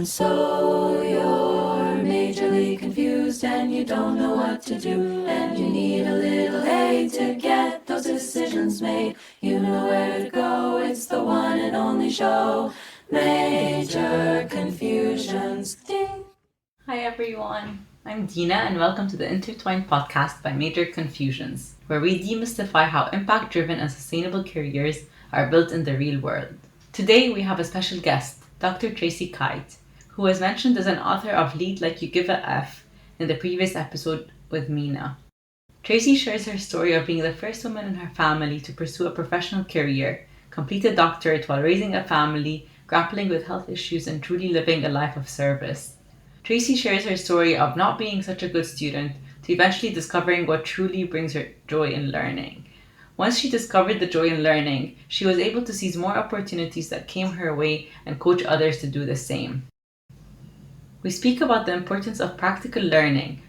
So you're majorly confused and you don't know what to do, and you need a little aid to get those decisions made. You know where to go, it's the one and only show, Major Confusions. Ding. Hi everyone, I'm Dina and welcome to the Intertwined podcast by Major Confusions, where we demystify how impact-driven and sustainable careers are built in the real world. Today we have a special guest, Dr. Tracy Kite, who was mentioned as an author of Lead Like You Give a F in the previous episode with Mina. Tracy shares her story of being the first woman in her family to pursue a professional career, complete a doctorate while raising a family, grappling with health issues, and truly living a life of service. Tracy shares her story of not being such a good student to eventually discovering what truly brings her joy in learning. Once she discovered the joy in learning, she was able to seize more opportunities that came her way and coach others to do the same. We speak about the importance of practical learning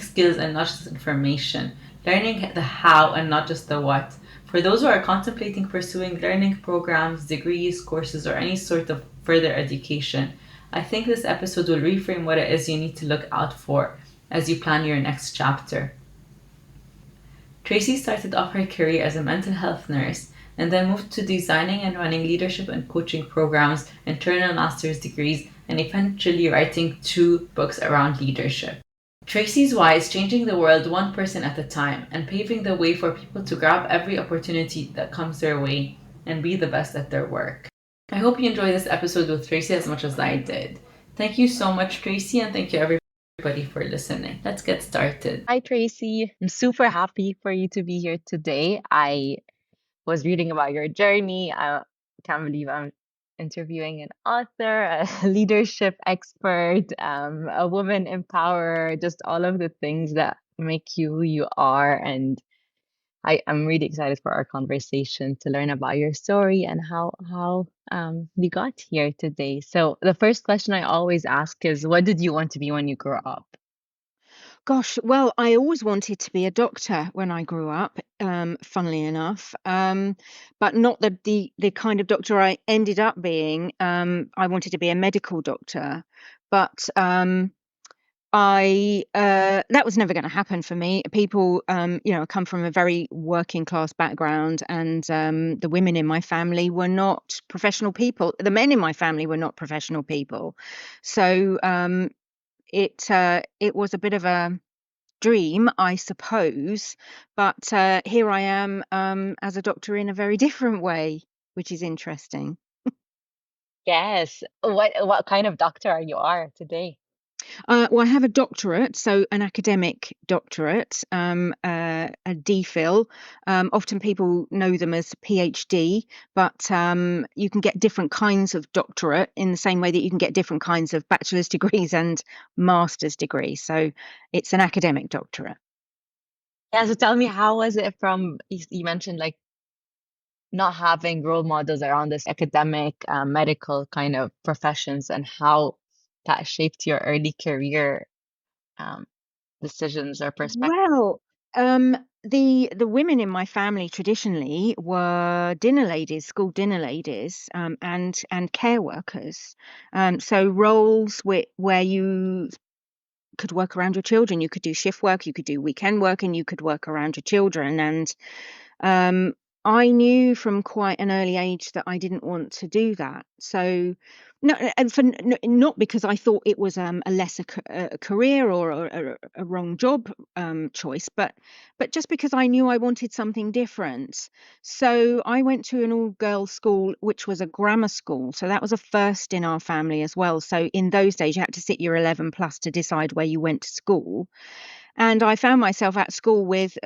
skills and not just information, learning the how and not just the what. For those who are contemplating pursuing learning programs, degrees, courses, or any sort of further education, I think this episode will reframe what it is you need to look out for as you plan your next chapter. Tracy started off her career as a mental health nurse and then moved to designing and running leadership and coaching programs, internal master's degrees, and eventually writing 2 books around leadership. Tracy's why is changing the world one person at a time and paving the way for people to grab every opportunity that comes their way and be the best at their work. I hope you enjoyed this episode with Tracy as much as I did. Thank you so much, Tracy, and thank you everybody for listening. Let's get started. Hi, Tracy. I'm super happy for you to be here today. I was reading about your journey. I can't believe I'm interviewing an author, a leadership expert, a woman empowerer, just all of the things that make you who you are. And I'm really excited for our conversation to learn about your story and how you got here today. So the first question I always ask is, what did you want to be when you grew up? Gosh, well, I always wanted to be a doctor when I grew up, funnily enough, but not the kind of doctor I ended up being. I wanted to be a medical doctor, but I that was never going to happen for me. People, come from a very working class background, and the women in my family were not professional people. The men in my family were not professional people, so it was a bit of a dream, I suppose, but here I am as a doctor in a very different way, which is interesting. Yes. What kind of doctor you are today? Well, I have a doctorate, so an academic doctorate, a DPhil. Often people know them as PhD, but you can get different kinds of doctorate in the same way that you can get different kinds of bachelor's degrees and master's degrees. So it's an academic doctorate. Yeah, so tell me, how was it from, you mentioned like not having role models around this academic, medical kind of professions, and how that shaped your early career um, decisions or perspective? Well, the women in my family traditionally were dinner ladies, school dinner ladies, and care workers. So roles where you could work around your children. You could do shift work, you could do weekend work, and you could work around your children. And um, I knew from quite an early age that I didn't want to do that. So, no, and not because I thought it was a lesser career or a wrong job choice, but just because I knew I wanted something different. So I went to an all-girls school, which was a grammar school. So that was a first in our family as well. So in those days, you had to sit your 11 plus to decide where you went to school. And I found myself at school with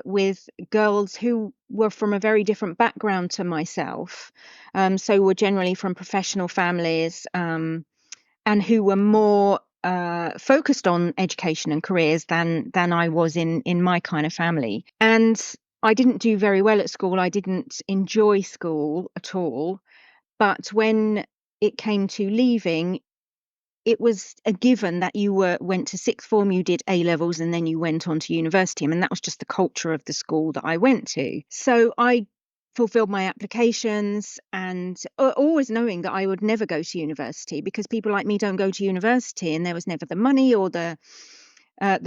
girls who were from a very different background to myself, so were generally from professional families, and who were more focused on education and careers than I was in my kind of family. And I didn't do very well at school. I didn't enjoy school at all. But when it came to leaving, it was a given that you went to sixth form, you did A levels, and then you went on to university. I mean, that was just the culture of the school that I went to. So I fulfilled my applications, and always knowing that I would never go to university, because people like me don't go to university, and there was never the money or the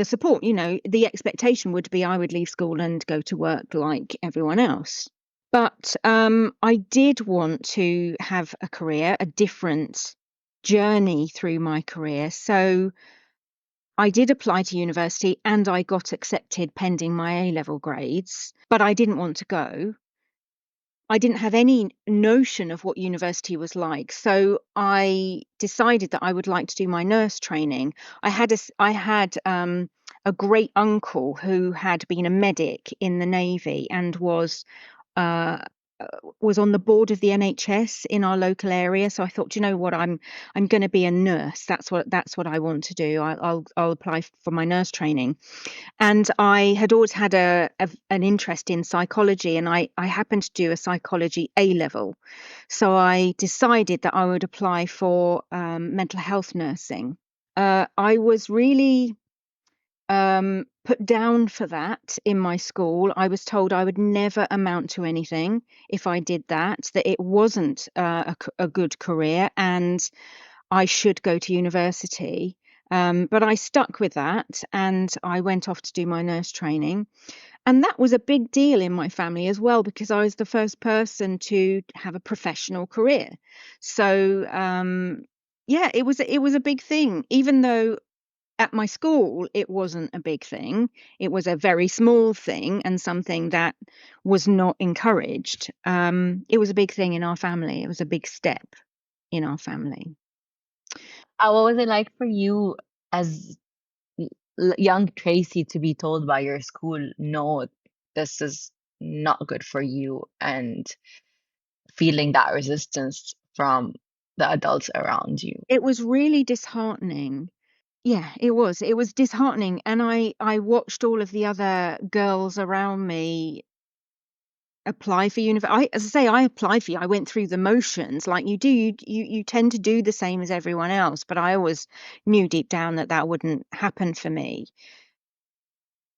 support. The expectation would be I would leave school and go to work like everyone else. But I did want to have a career, a different journey through my career. So I did apply to university and I got accepted pending my A-level grades, but I didn't want to go. I didn't have any notion of what university was like. So I decided that I would like to do my nurse training. I had a great uncle who had been a medic in the Navy and uh, was on the board of the NHS in our local area. So I thought, you know what, I'm going to be a nurse. That's what I want to do. I'll apply for my nurse training. And I had always had an interest in psychology, and I happened to do a psychology A level. So I decided that I would apply for mental health nursing. I was really put down for that in my school. I was told I would never amount to anything if I did that it wasn't a good career, and I should go to university. But I stuck with that, and I went off to do my nurse training. And that was a big deal in my family as well, because I was the first person to have a professional career. So yeah, it was a big thing, even though at my school it wasn't a big thing. It was a very small thing and something that was not encouraged. It was a big thing in our family. It was a big step in our family. What was it like for you as young Tracy to be told by your school, no, this is not good for you, and feeling that resistance from the adults around you? It was really disheartening. Yeah, it was. It was disheartening. And I watched all of the other girls around me apply for university. As I say, I applied for you. I went through the motions like you do. You tend to do the same as everyone else, but I always knew deep down that that wouldn't happen for me.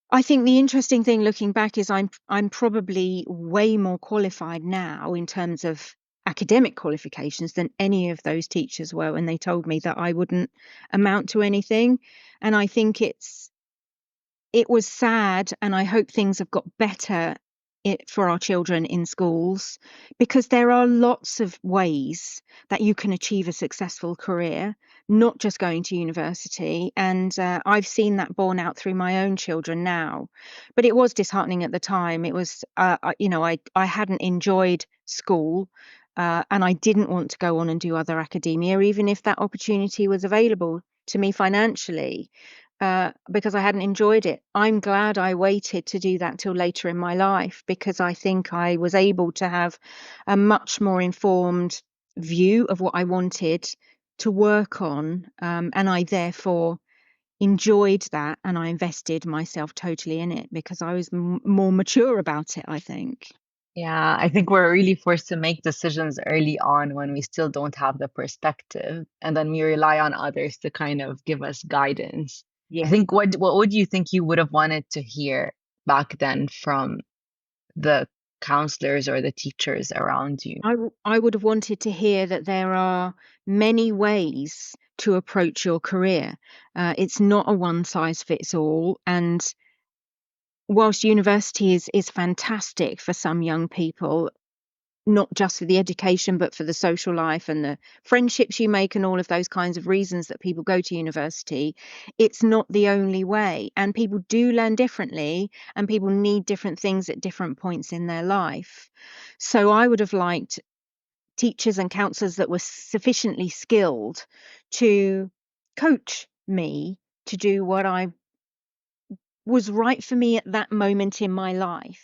I think the interesting thing looking back is I'm probably way more qualified now in terms of academic qualifications than any of those teachers were when they told me that I wouldn't amount to anything. And I think it was sad, and I hope things have got better for our children in schools, because there are lots of ways that you can achieve a successful career, not just going to university. And I've seen that borne out through my own children now. But it was disheartening at the time. It was, I hadn't enjoyed school. And I didn't want to go on and do other academia, even if that opportunity was available to me financially, because I hadn't enjoyed it. I'm glad I waited to do that till later in my life, because I think I was able to have a much more informed view of what I wanted to work on. And I therefore enjoyed that, and I invested myself totally in it because I was more mature about it, I think. Yeah, I think we're really forced to make decisions early on when we still don't have the perspective, and then we rely on others to kind of give us guidance. I Yeah. think what would you think you would have wanted to hear back then from the counselors or the teachers around you? I would have wanted to hear that there are many ways to approach your career. It's not a one size fits all. And whilst university is fantastic for some young people, not just for the education, but for the social life and the friendships you make and all of those kinds of reasons that people go to university, it's not the only way. And people do learn differently, and people need different things at different points in their life. So I would have liked teachers and counselors that were sufficiently skilled to coach me to do what I was right for me at that moment in my life.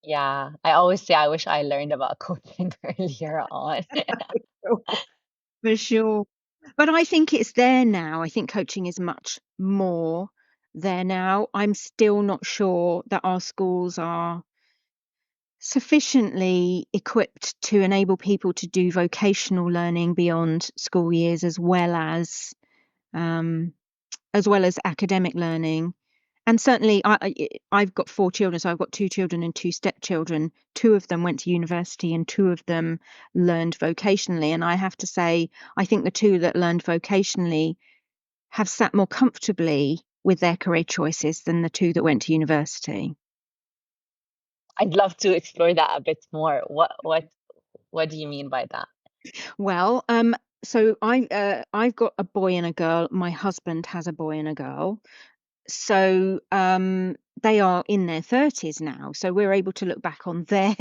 Yeah, I always say I wish I learned about coaching earlier on. For sure. But I think it's there now. I think coaching is much more there now. I'm still not sure that our schools are sufficiently equipped to enable people to do vocational learning beyond school years, um, as well as academic learning. And certainly, I've got 4 children, so I've got 2 children and 2 stepchildren. 2 of them went to university and 2 of them learned vocationally. And I have to say, I think the 2 that learned vocationally have sat more comfortably with their career choices than the 2 that went to university. I'd love to explore that a bit more. What do you mean by that? Well, so I've got a boy and a girl. My husband has a boy and a girl. So they are in their 30s now. So we're able to look back on their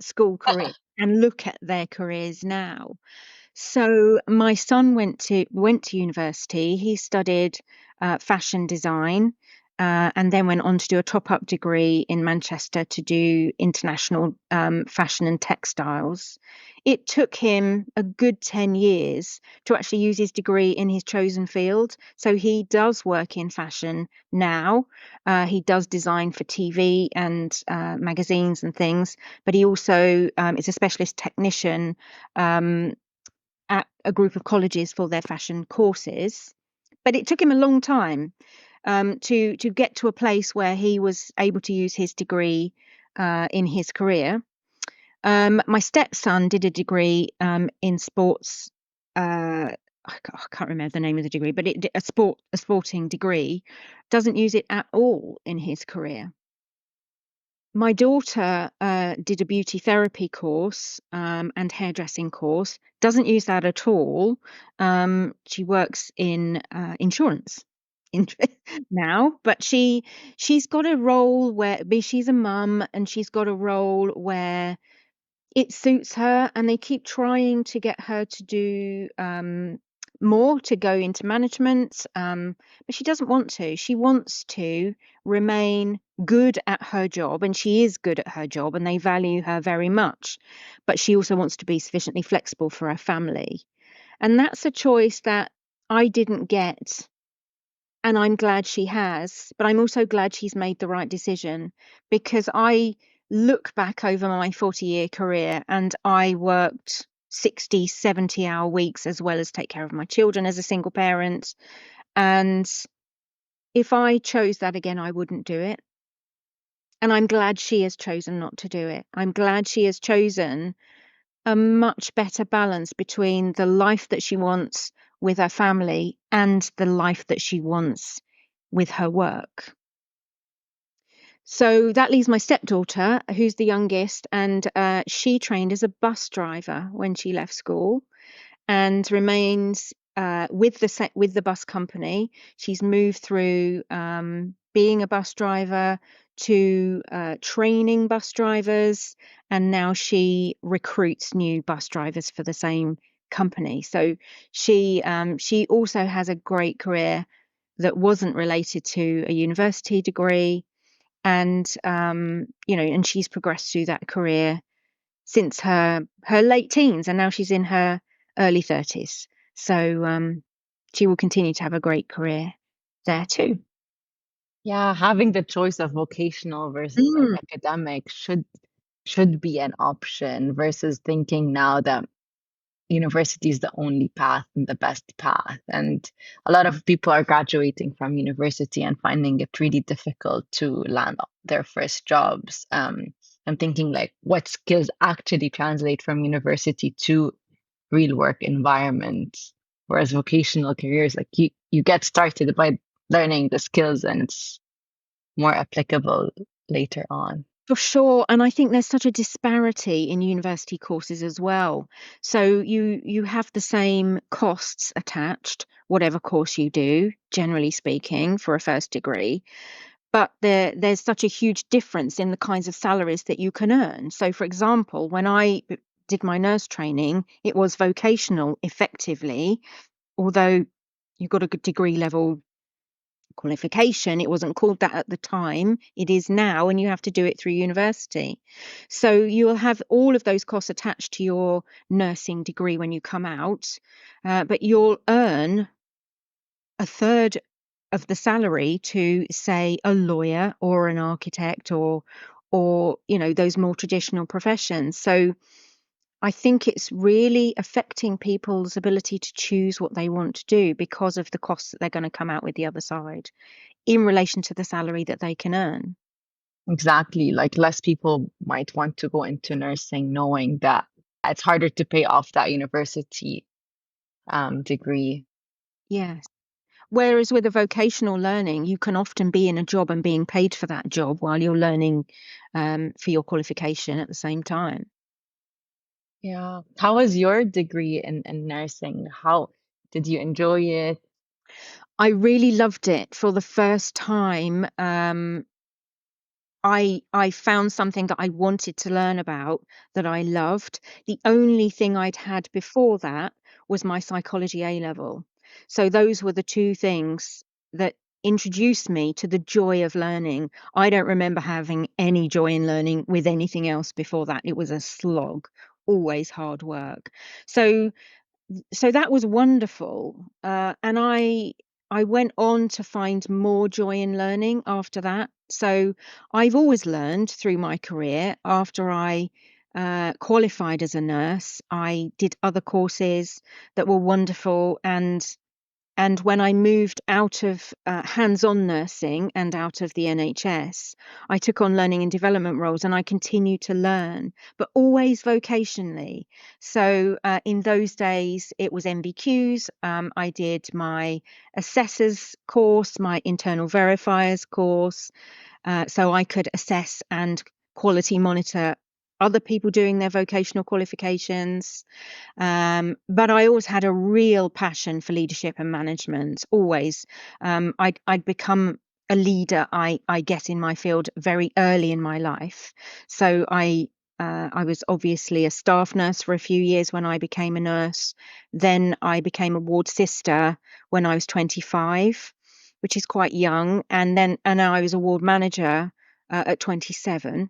school career and look at their careers now. So my son went to university. He studied fashion design, and then went on to do a top-up degree in Manchester to do international fashion and textiles. It took him a good 10 years to actually use his degree in his chosen field. So he does work in fashion now. He does design for TV and magazines and things, but he also is a specialist technician at a group of colleges for their fashion courses. But it took him a long time to get to a place where he was able to use his degree in his career. My stepson did a degree in sports. I can't remember the name of the degree, but a sporting degree. Doesn't use it at all in his career. My daughter did a beauty therapy course and hairdressing course. Doesn't use that at all. She works in insurance now, but she's got a role where she's a mum and she's got a role where it suits her, and they keep trying to get her to do more, to go into management, but she doesn't want to. She wants to remain good at her job, and she is good at her job, and they value her very much. But she also wants to be sufficiently flexible for her family. And that's a choice that I didn't get. And I'm glad she has, but I'm also glad she's made the right decision, because I look back over my 40-year career and I worked 60, 70-hour weeks as well as take care of my children as a single parent. And if I chose that again, I wouldn't do it. And I'm glad she has chosen not to do it. I'm glad she has chosen a much better balance between the life that she wants with her family and the life that she wants with her work. So that leaves my stepdaughter, who's the youngest, and she trained as a bus driver when she left school and remains with the bus company. She's moved through being a bus driver to training bus drivers, and now she recruits new bus drivers for the same company. So she also has a great career that wasn't related to a university degree, and and she's progressed through that career since her late teens, and now she's in her early 30s. So she will continue to have a great career there too. Yeah, having the choice of vocational versus like Mm. academic should be an option versus thinking now that university is the only path and the best path. And a lot of people are graduating from university and finding it really difficult to land their first jobs. I'm thinking like what skills actually translate from university to real work environments. Whereas vocational careers, like you get started by learning the skills and it's more applicable later on. For sure, and I think there's such a disparity in university courses as well. So you have the same costs attached, whatever course you do, generally speaking, for a first degree. But there's such a huge difference in the kinds of salaries that you can earn. So, for example, when I did my nurse training, it was vocational effectively, although you got a good degree level qualification. It wasn't called that at the time. It is now, and you have to do it through university. So you will have all of those costs attached to your nursing degree when you come out, but you'll earn a third of the salary to, say, a lawyer or an architect or those more traditional professions. So I think it's really affecting people's ability to choose what they want to do because of the costs that they're going to come out with the other side in relation to the salary that they can earn. Exactly. Like less people might want to go into nursing knowing that it's harder to pay off that university degree. Yes. Whereas with a vocational learning, you can often be in a job and being paid for that job while you're learning for your qualification at the same time. Yeah. How was your degree in nursing? How did you enjoy it? I really loved it for the first time. I found something that I wanted to learn about that I loved. The only thing I'd had before that was my psychology A level. So those were the two things that introduced me to the joy of learning. I don't remember having any joy in learning with anything else before that. It was a slog, always hard work. So that was wonderful. And I went on to find more joy in learning after that. So I've always learned through my career. After I qualified as a nurse, I did other courses that were wonderful, and when I moved out of hands-on nursing and out of the NHS, I took on learning and development roles, and I continued to learn, but always vocationally. So in those days, it was MVQs. I did my assessors course, my internal verifiers course, so I could assess and quality monitor other people doing their vocational qualifications. But I always had a real passion for leadership and management, always. I'd become a leader, I guess, in my field very early in my life. So I was obviously a staff nurse for a few years when I became a nurse. Then I became a ward sister when I was 25, which is quite young. And now I was a ward manager at 27.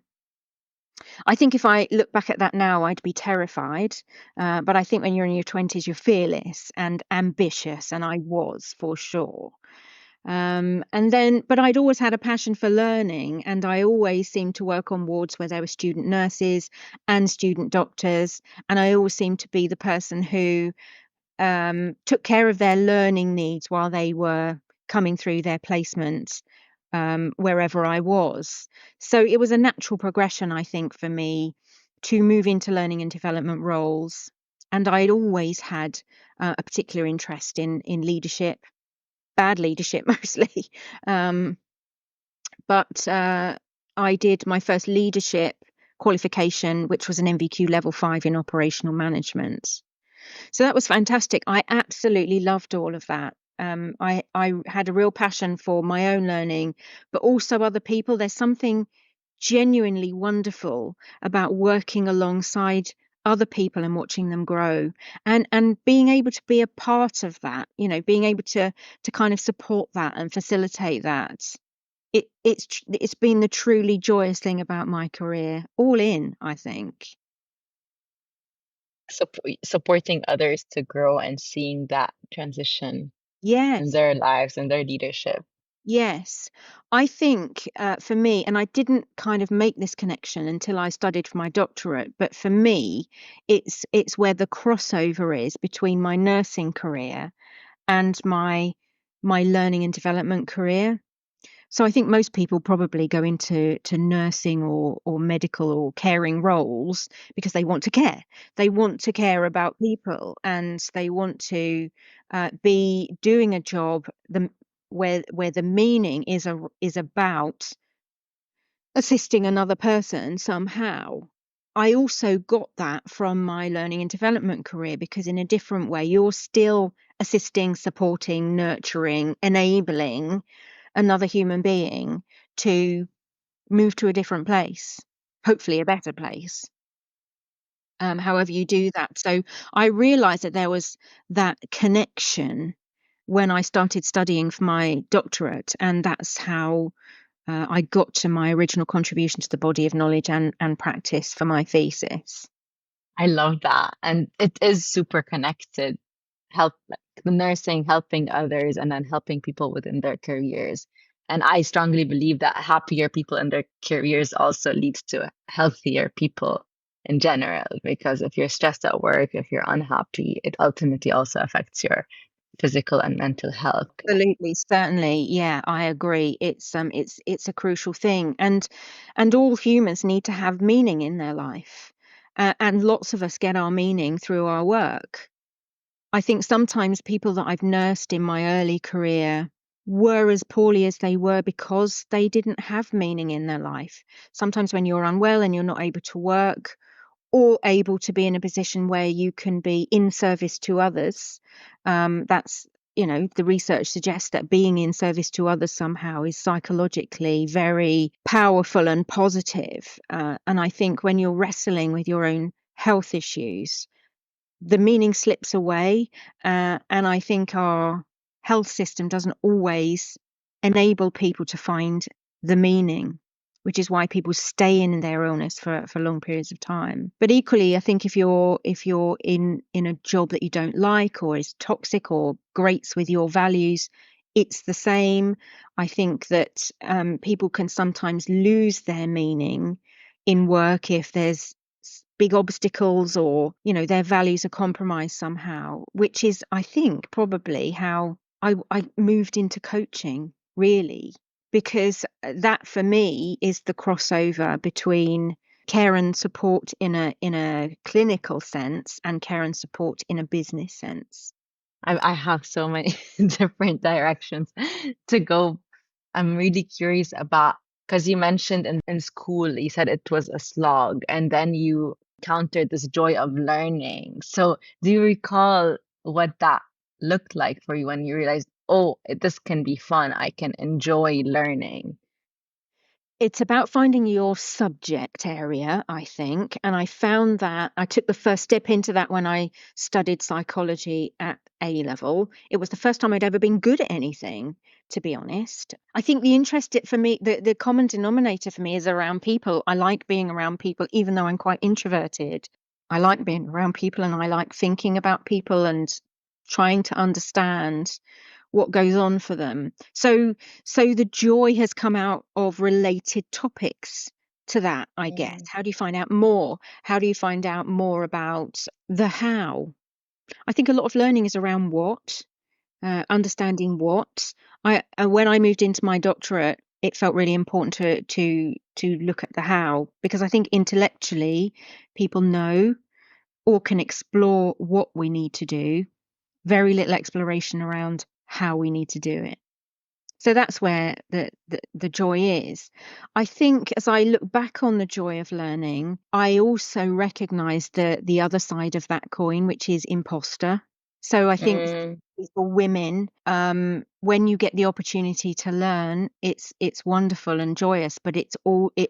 I think if I look back at that now, I'd be terrified. But I think when you're in your 20s, you're fearless and ambitious, and I was for sure. But I'd always had a passion for learning, and I always seemed to work on wards where there were student nurses and student doctors, and I always seemed to be the person who took care of their learning needs while they were coming through their placement wherever I was. So it was a natural progression, I think, for me to move into learning and development roles. And I'd always had a particular interest in leadership, bad leadership mostly. Um, but I did my first leadership qualification, which was an MVQ level 5 in operational management. So that was fantastic. I absolutely loved all of that. I had a real passion for my own learning, but also other people. There's something genuinely wonderful about working alongside other people and watching them grow, and being able to be a part of that, being able to kind of support that and facilitate that. It's been the truly joyous thing about my career, all in, I think. Supporting others to grow and seeing that transition in Yes. their lives and their leadership. Yes, I think for me, and I didn't kind of make this connection until I studied for my doctorate, but for me, it's where the crossover is between my nursing career and my learning and development career. So I think most people probably go into nursing or medical or caring roles because they want to care. They want to care about people, and they want to be doing a job where the meaning is about assisting another person somehow. I also got that from my learning and development career because in a different way, you're still assisting, supporting, nurturing, enabling another human being to move to a different place, hopefully a better place, however you do that. So I realized that there was that connection when I started studying for my doctorate, and that's how I got to my original contribution to the body of knowledge and practice for my thesis. I love that. And it is super connected. Help like the nursing, helping others, and then helping people within their careers. And I strongly believe that happier people in their careers also leads to healthier people in general, because if you're stressed at work, if you're unhappy, it ultimately also affects your physical and mental health. Absolutely, certainly. Yeah, I agree. It's a crucial thing, and all humans need to have meaning in their life, and lots of us get our meaning through our work. I think sometimes people that I've nursed in my early career were as poorly as they were because they didn't have meaning in their life. Sometimes when you're unwell and you're not able to work, or able to be in a position where you can be in service to others. That's, the research suggests that being in service to others somehow is psychologically very powerful and positive. And I think when you're wrestling with your own health issues, the meaning slips away. And I think our health system doesn't always enable people to find the meaning, which is why people stay in their illness for long periods of time. But equally, I think if you're in a job that you don't like or is toxic or grates with your values, it's the same. I think that people can sometimes lose their meaning in work if there's big obstacles or their values are compromised somehow, which is, I think, probably how I moved into coaching, really, because that for me is the crossover between care and support in a clinical sense and care and support in a business sense. I have so many different directions to go. I'm really curious about, because you mentioned in school, you said it was a slog, and then you countered this joy of learning. So, do you recall what that looked like for you when you realized, oh, this can be fun, I can enjoy learning? It's about finding your subject area, I think. And I found that I took the first step into that when I studied psychology at A level. It was the first time I'd ever been good at anything, to be honest. I think the interest for me, the common denominator for me is around people. I like being around people, even though I'm quite introverted. I like being around people and I like thinking about people and trying to understand what goes on for them. So the joy has come out of related topics to that, I guess. Mm. How do you find out more? How do you find out more about the how? I think a lot of learning is around what, understanding what. When I moved into my doctorate, it felt really important to look at the how, because I think intellectually people know or can explore what we need to do, very little exploration around how we need to do it. So that's where the joy is. I think as I look back on the joy of learning, I also recognize the other side of that coin, which is imposter. So I think Mm. for women, when you get the opportunity to learn, it's wonderful and joyous, but it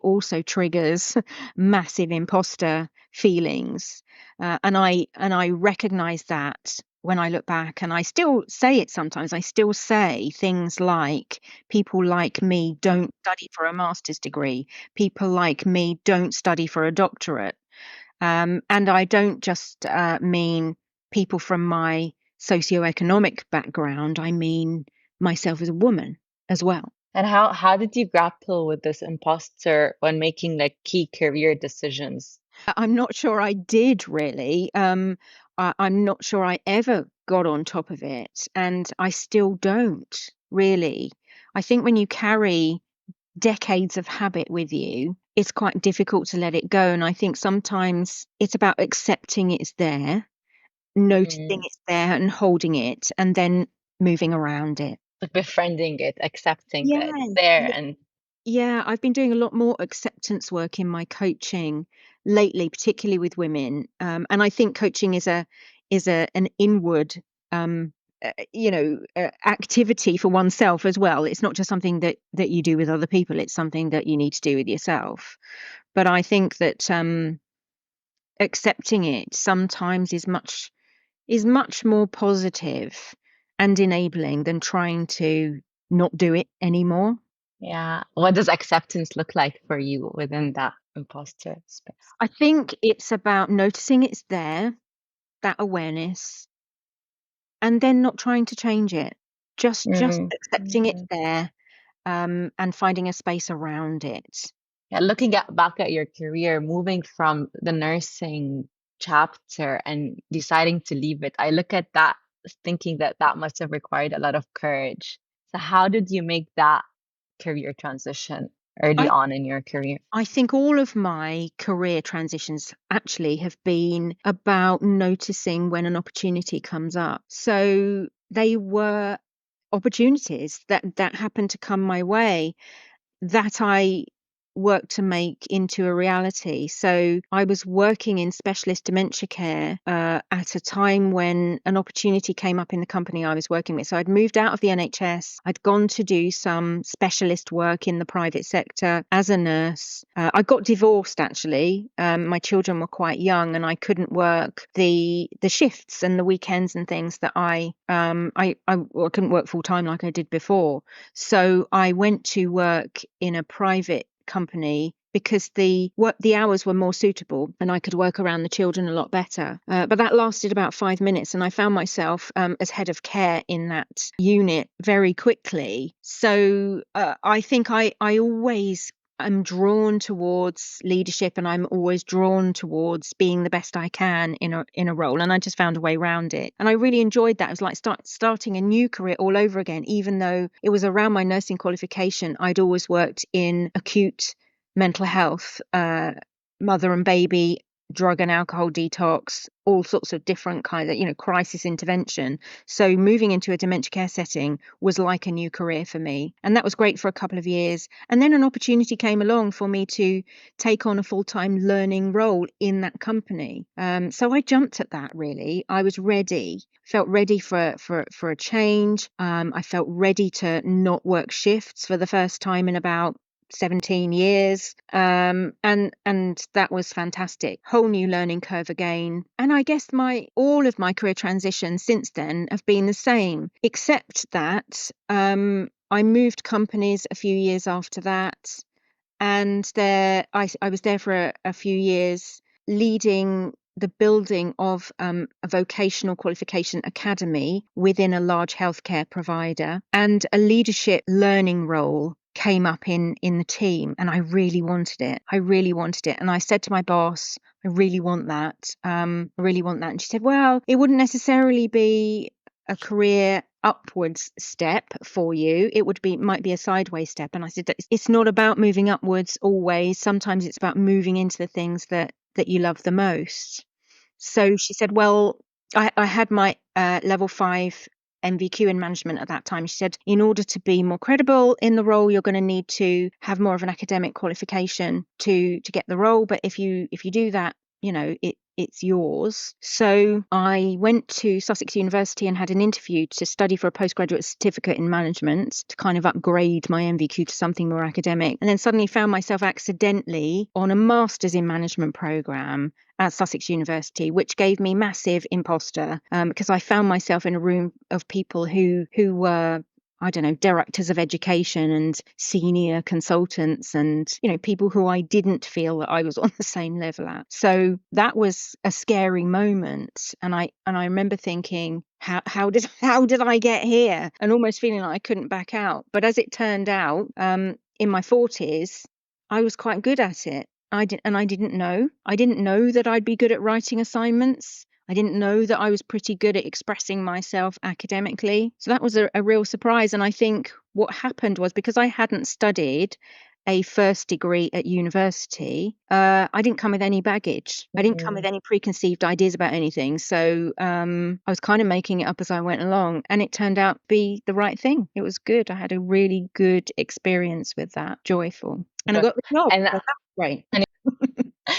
also triggers massive imposter feelings, and I recognize that when I look back, and I still say it sometimes. I still say things like, people like me don't study for a master's degree. People like me don't study for a doctorate. And I don't just mean people from my socioeconomic background. I mean myself as a woman as well. And how did you grapple with this imposter when making like key career decisions? I'm not sure I did really. I'm not sure I ever got on top of it, and I still don't really. I think when you carry decades of habit with you, it's quite difficult to let it go. And I think sometimes it's about accepting it's there, noticing Mm. it's there, and holding it, and then moving around it. Like befriending it, accepting that it's Yes. there, and Yeah, I've been doing a lot more acceptance work in my coaching lately, particularly with women. And I think coaching is an inward activity for oneself as well. It's not just something that you do with other people, it's something that you need to do with yourself. But I think that accepting it sometimes is much more positive and enabling than trying to not do it anymore. yeah. What does acceptance look like for you within that imposter space? I think it's about noticing it's there, that awareness, and then not trying to change it. Just Mm. accepting it's Okay. there, and finding a space around it. Yeah, looking back at your career, moving from the nursing chapter and deciding to leave it, I look at that thinking that that must have required a lot of courage. So how did you make that career transition early I on in your career? I think all of my career transitions actually have been about noticing when an opportunity comes up. So they were opportunities that happened to come my way that I worked to make into a reality. So I was working in specialist dementia care at a time when an opportunity came up in the company I was working with. So I'd moved out of the NHS. I'd gone to do some specialist work in the private sector as a nurse. I got divorced actually. My children were quite young, and I couldn't work the shifts and the weekends and things that I couldn't work full time like I did before. So I went to work in a private company because the hours were more suitable and I could work around the children a lot better. But that lasted about 5 minutes, and I found myself as head of care in that unit very quickly. So I think I always I'm drawn towards leadership, and I'm always drawn towards being the best I can in a role, and I just found a way around it, and I really enjoyed that. It was like starting a new career all over again. Even though it was around my nursing qualification, I'd always worked in acute mental health, mother and baby, drug and alcohol detox, all sorts of different kinds of, crisis intervention. So moving into a dementia care setting was like a new career for me. And that was great for a couple of years. And then an opportunity came along for me to take on a full-time learning role in that company. So I jumped at that, really. I was ready, felt ready for a change. I felt ready to not work shifts for the first time in about 17 years, and that was fantastic. Whole new learning curve again. And I guess all of my career transitions since then have been the same, except that I moved companies a few years after that, and I was there for a few years leading the building of a vocational qualification academy within a large healthcare provider, and a leadership learning role came up in the team, and I really wanted it. And I said to my boss, I really want that. And she said, well, it wouldn't necessarily be a career upwards step for you. It might be a sideways step. And I said, it's not about moving upwards always. Sometimes it's about moving into the things that you love the most. So she said, well, I had my level 5 MVQ in management at that time. She said, in order to be more credible in the role, you're going to need to have more of an academic qualification to get the role. But if you do that, it's yours. So I went to Sussex University and had an interview to study for a postgraduate certificate in management to kind of upgrade my MVQ to something more academic. And then suddenly found myself accidentally on a master's in management program at Sussex University, which gave me massive imposter because I found myself in a room of people who were, I don't know, directors of education and senior consultants and, people who I didn't feel that I was on the same level at. So that was a scary moment. And I remember thinking, how did I get here? And almost feeling like I couldn't back out. But as it turned out, in my 40s, I was quite good at it. I didn't know. I didn't know that I'd be good at writing assignments. I didn't know that I was pretty good at expressing myself academically. So that was a real surprise. And I think what happened was, because I hadn't studied a first degree at university, I didn't come with any baggage. I didn't come with any preconceived ideas about anything. So I was kind of making it up as I went along, and it turned out to be the right thing. It was good. I had a really good experience with that, joyful. And I got the job. And So that's great.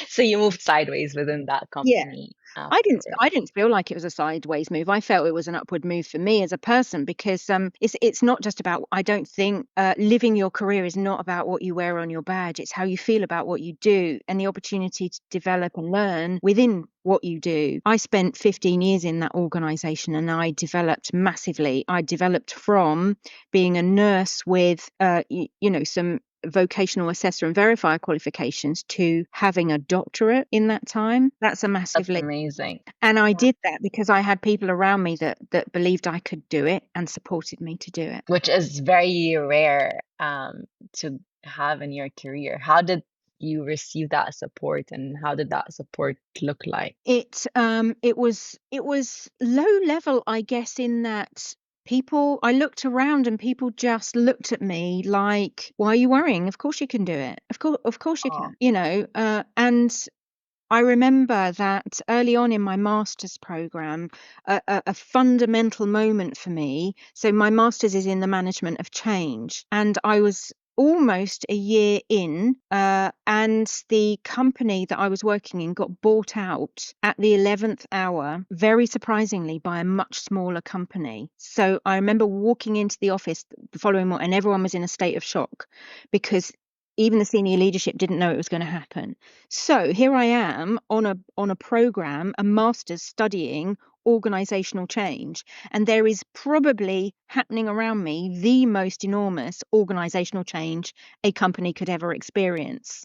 so you moved sideways within that Yeah. company I afterwards. didn't feel like it was a sideways move. I felt it was an upward move for me as a person, because it's not just about, I don't think living your career is not about what you wear on your badge. It's how you feel about what you do, and the opportunity to develop and learn within what you do. I spent 15 years in that organization, and I developed massively. I developed from being a nurse with some vocational assessor and verifier qualifications to having a doctorate in that time. That's a massive That's leap. amazing. And I did that because I had people around me that believed I could do it and supported me to do it. Which is very rare to have in your career. How did you receive that support, and how did that support look like? It was low level, I guess, in that I looked around and people just looked at me like, why are you worrying? Of course you can do it. Of course you Oh, can, and I remember that early on in my master's program, a fundamental moment for me. So my master's is in the management of change, and I was almost a year in, and the company that I was working in got bought out at the 11th hour, very surprisingly, by a much smaller company. So I remember walking into the office the following morning, and everyone was in a state of shock because even the senior leadership didn't know it was going to happen. So here I am on a program, a master's studying organizational change, and there is probably happening around me the most enormous organizational change a company could ever experience.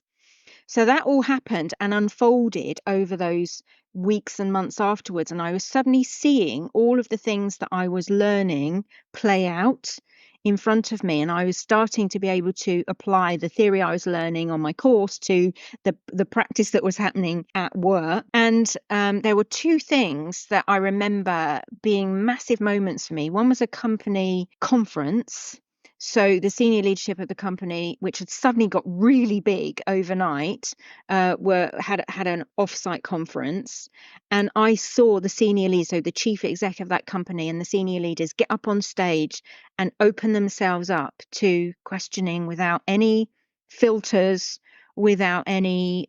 So that all happened and unfolded over those weeks and months afterwards, and I was suddenly seeing all of the things that I was learning play out in front of me, and I was starting to be able to apply the theory I was learning on my course to the practice that was happening at work. And there were two things that I remember being massive moments for me. One was a company conference. So the senior leadership of the company, which had suddenly got really big overnight, had an off-site conference, and I saw the senior leaders, so the chief exec of that company and the senior leaders, get up on stage and open themselves up to questioning without any filters, without any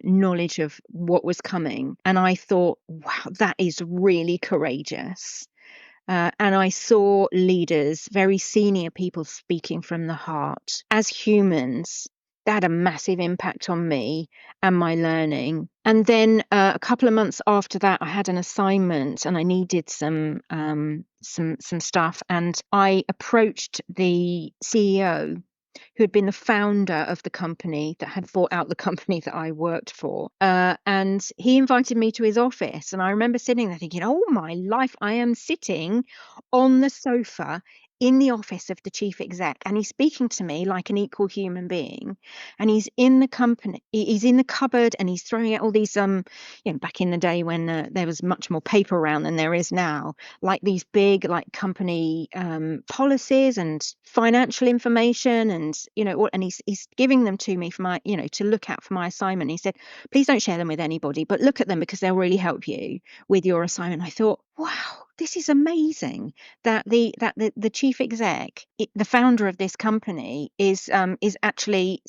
knowledge of what was coming. And I thought, wow, that is really courageous. And I saw leaders, very senior people, speaking from the heart. As humans, that had a massive impact on me and my learning. And then a couple of months after that, I had an assignment and I needed some stuff. And I approached the CEO, who had been the founder of the company that had bought out the company that I worked for. And he invited me to his office. And I remember sitting there thinking, oh my life, I am sitting on the sofa in the office of the chief exec, and he's speaking to me like an equal human being. And he's in the company, he's in the cupboard, and he's throwing out all these back in the day when there was much more paper around than there is now, like these big like company policies and financial information, and and he's giving them to me for my to look at for my assignment. He said, please don't share them with anybody, but look at them because they'll really help you with your assignment. I thought, wow, this is amazing that the chief exec, the founder of this company, is actually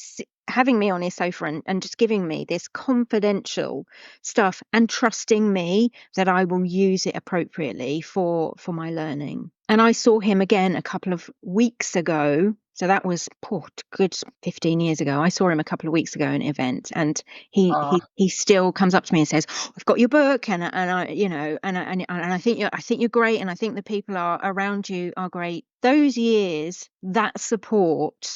having me on his sofa and just giving me this confidential stuff and trusting me that I will use it appropriately for my learning. And I saw him again a couple of weeks ago. So that was good 15 years ago. I saw him a couple of weeks ago in an event, and he still comes up to me and says, oh, I've got your book, and I and I think you're great, and I think the people around you are great. Those years, that support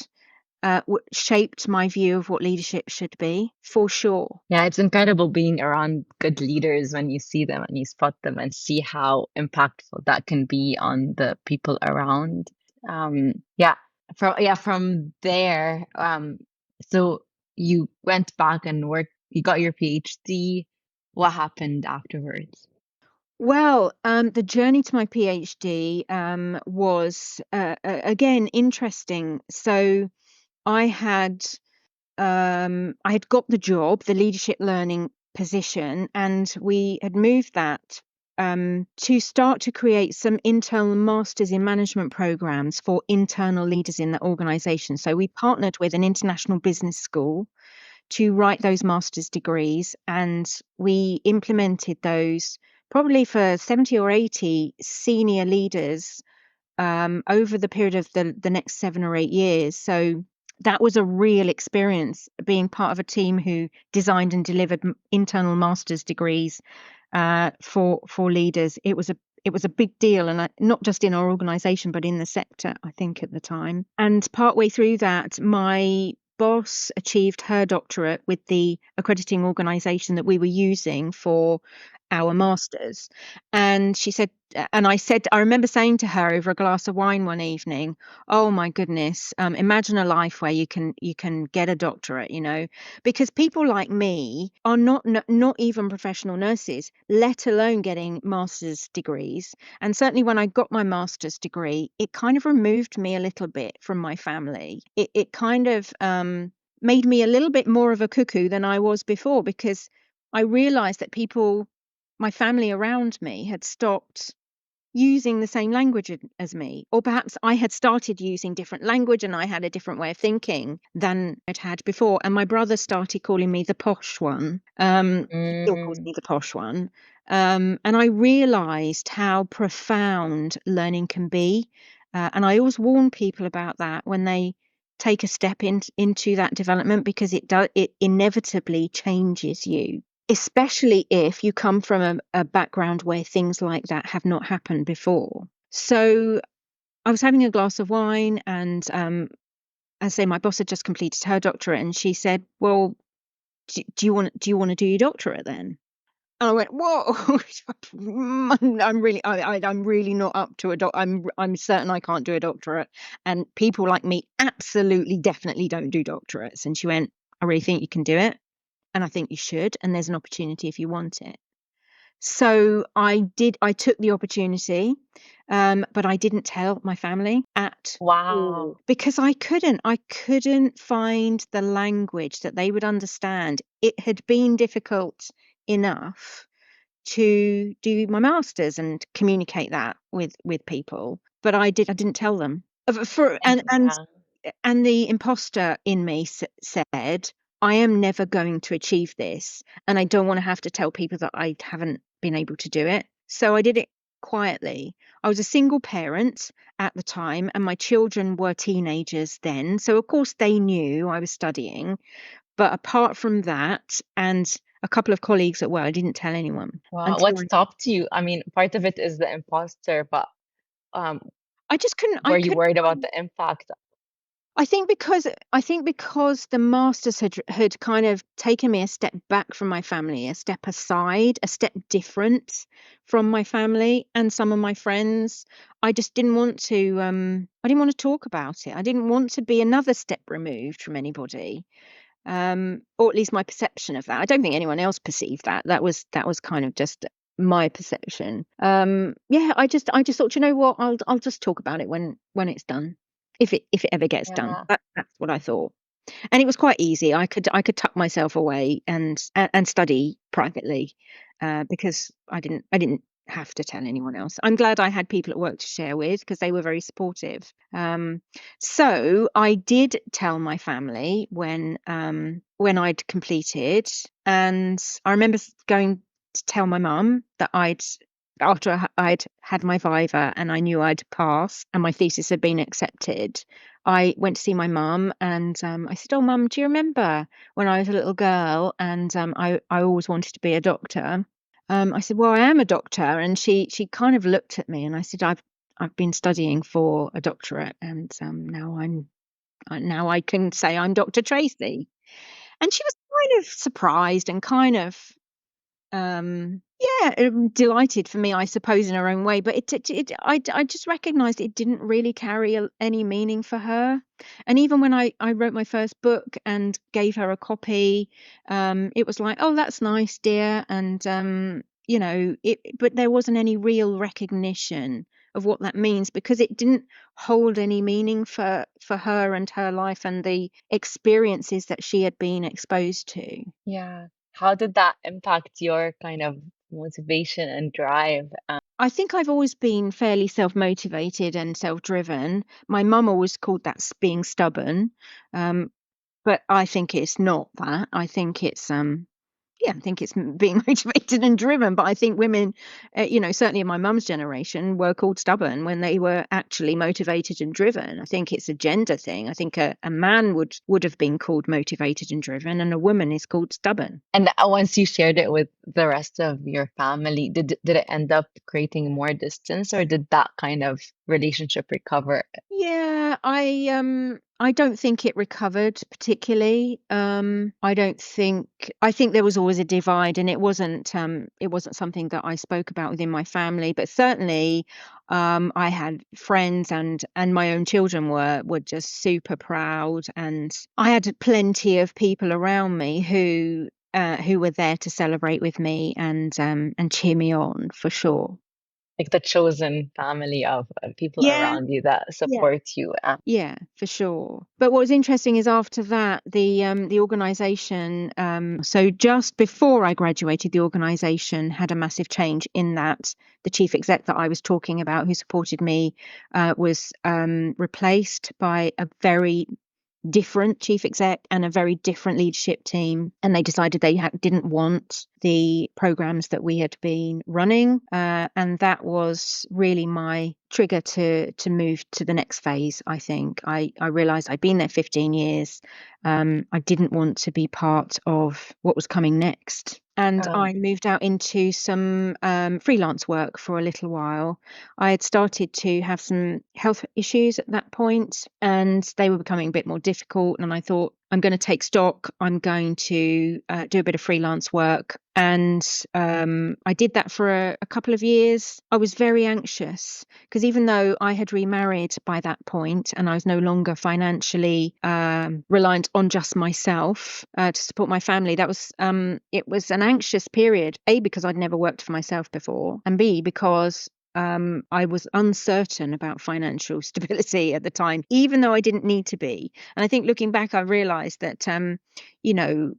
shaped my view of what leadership should be, for sure. Yeah, it's incredible being around good leaders when you see them and you spot them and see how impactful that can be on the people around. Yeah, from there, so you went back and worked, you got your PhD. What happened afterwards? Well, the journey to my PhD was again interesting. So I had got the job, the leadership learning position, and we had moved that to start to create some internal masters in management programs for internal leaders in the organization. So we partnered with an international business school to write those master's degrees, and we implemented those probably for 70 or 80 senior leaders over the period of the next 7 or 8 years. So that was a real experience, being part of a team who designed and delivered internal master's degrees for leaders. It was a big deal, and not just in our organization, but in the sector, I think, at the time. And partway through that, my boss achieved her doctorate with the accrediting organization that we were using for our masters. And she said, and I said, I remember saying to her over a glass of wine one evening, "Oh my goodness, imagine a life where you can get a doctorate, you know, because people like me are not even professional nurses, let alone getting master's degrees. And certainly when I got my master's degree, it kind of removed me a little bit from my family. It kind of made me a little bit more of a cuckoo than I was before, because I realized that people, my family around me, had stopped using the same language as me, or perhaps I had started using different language and I had a different way of thinking than I'd had before. And my brother started calling me the posh one. He still calls Mm. me the posh one. And I realized how profound learning can be. And I always warn people about that when they take a step into that development, because it inevitably changes you, especially if you come from a background where things like that have not happened before. So I was having a glass of wine, and I say my boss had just completed her doctorate, and she said, "Well, do you want to do your doctorate then?" And I went, "Whoa, I'm really not up to a doc. I'm certain I can't do a doctorate, and people like me absolutely, definitely don't do doctorates." And she went, "I really think you can do it, and I think you should, and there's an opportunity if you want it." So I did. I took the opportunity, but I didn't tell my family at all, Wow. because I couldn't. I couldn't find the language that they would understand. It had been difficult enough to do my masters and communicate that with people, but I didn't tell them. For Yeah. and the imposter in me said, "I am never going to achieve this, and I don't want to have to tell people that I haven't been able to do it." So I did it quietly. I was a single parent at the time, and my children were teenagers then. So of course they knew I was studying. But apart from that, and a couple of colleagues at work, I didn't tell anyone Wow. until What stopped you? I mean, part of it is the imposter, but um, I just couldn't. I were you couldn't worried about find. the impact? I think because the masters had kind of taken me a step back from my family, a step aside, a step different from my family and some of my friends. I just didn't want to. I didn't want to talk about it. I didn't want to be another step removed from anybody, or at least my perception of that. I don't think anyone else perceived that. That was kind of just my perception. Yeah, I just thought, you know what, I'll just talk about it when it's done, if it ever gets done. Yeah. That's what I thought. And it was quite easy. I could tuck myself away and study privately, because I didn't have to tell anyone else. I'm glad I had people at work to share with, because they were very supportive. So I did tell my family when I'd completed, and I remember going to tell my mum that after I'd had my viva and I knew I'd passed and my thesis had been accepted, I went to see my mum, and I said, "Oh, mum, do you remember when I was a little girl and I always wanted to be a doctor?" I said, "Well, I am a doctor," and she kind of looked at me, and I said, "I've been studying for a doctorate, and now I can say I'm Dr. Tracy." And she was kind of surprised and kind of yeah, delighted for me, I suppose, in her own way. But I just recognized it didn't really carry any meaning for her. And even when I wrote my first book and gave her a copy, it was like, "Oh, that's nice, dear," and but there wasn't any real recognition of what that means, because it didn't hold any meaning for her and her life and the experiences that she had been exposed to. Yeah. How did that impact your kind of motivation and drive? I think I've always been fairly self-motivated and self-driven. My mum always called that being stubborn, um, but I think it's not that. I think it's yeah, I think it's being motivated and driven. But I think women, certainly in my mum's generation, were called stubborn when they were actually motivated and driven. I think it's a gender thing. I think a man would have been called motivated and driven, and a woman is called stubborn. And once you shared it with the rest of your family, did it end up creating more distance, or did that kind of relationship recover? Yeah, I don't think it recovered particularly. I think there was always a divide, and it wasn't something that I spoke about within my family, but certainly I had friends and my own children were just super proud, and I had plenty of people around me who were there to celebrate with me and cheer me on for sure. Like the chosen family of people Yeah, around you that yeah. support you. Yeah, for sure. But what was interesting is after that, the organization. So just before I graduated, the organization had a massive change in that the chief exec that I was talking about, who supported me, was replaced by a very different chief exec and a very different leadership team, and they decided they didn't want the programs that we had been running, and that was really my trigger to move to the next phase. I think I realized I'd been there 15 years. I didn't want to be part of what was coming next, and I moved out into some freelance work for a little while. I had started to have some health issues at that point, and they were becoming a bit more difficult. And I thought, I'm going to take stock. I'm going to do a bit of freelance work. And I did that for a couple of years. I was very anxious because even though I had remarried by that point and I was no longer financially reliant on just myself to support my family, that was it was an anxious period. A, because I'd never worked for myself before, and B, because I was uncertain about financial stability at the time, even though I didn't need to be. And I think looking back, I realized that,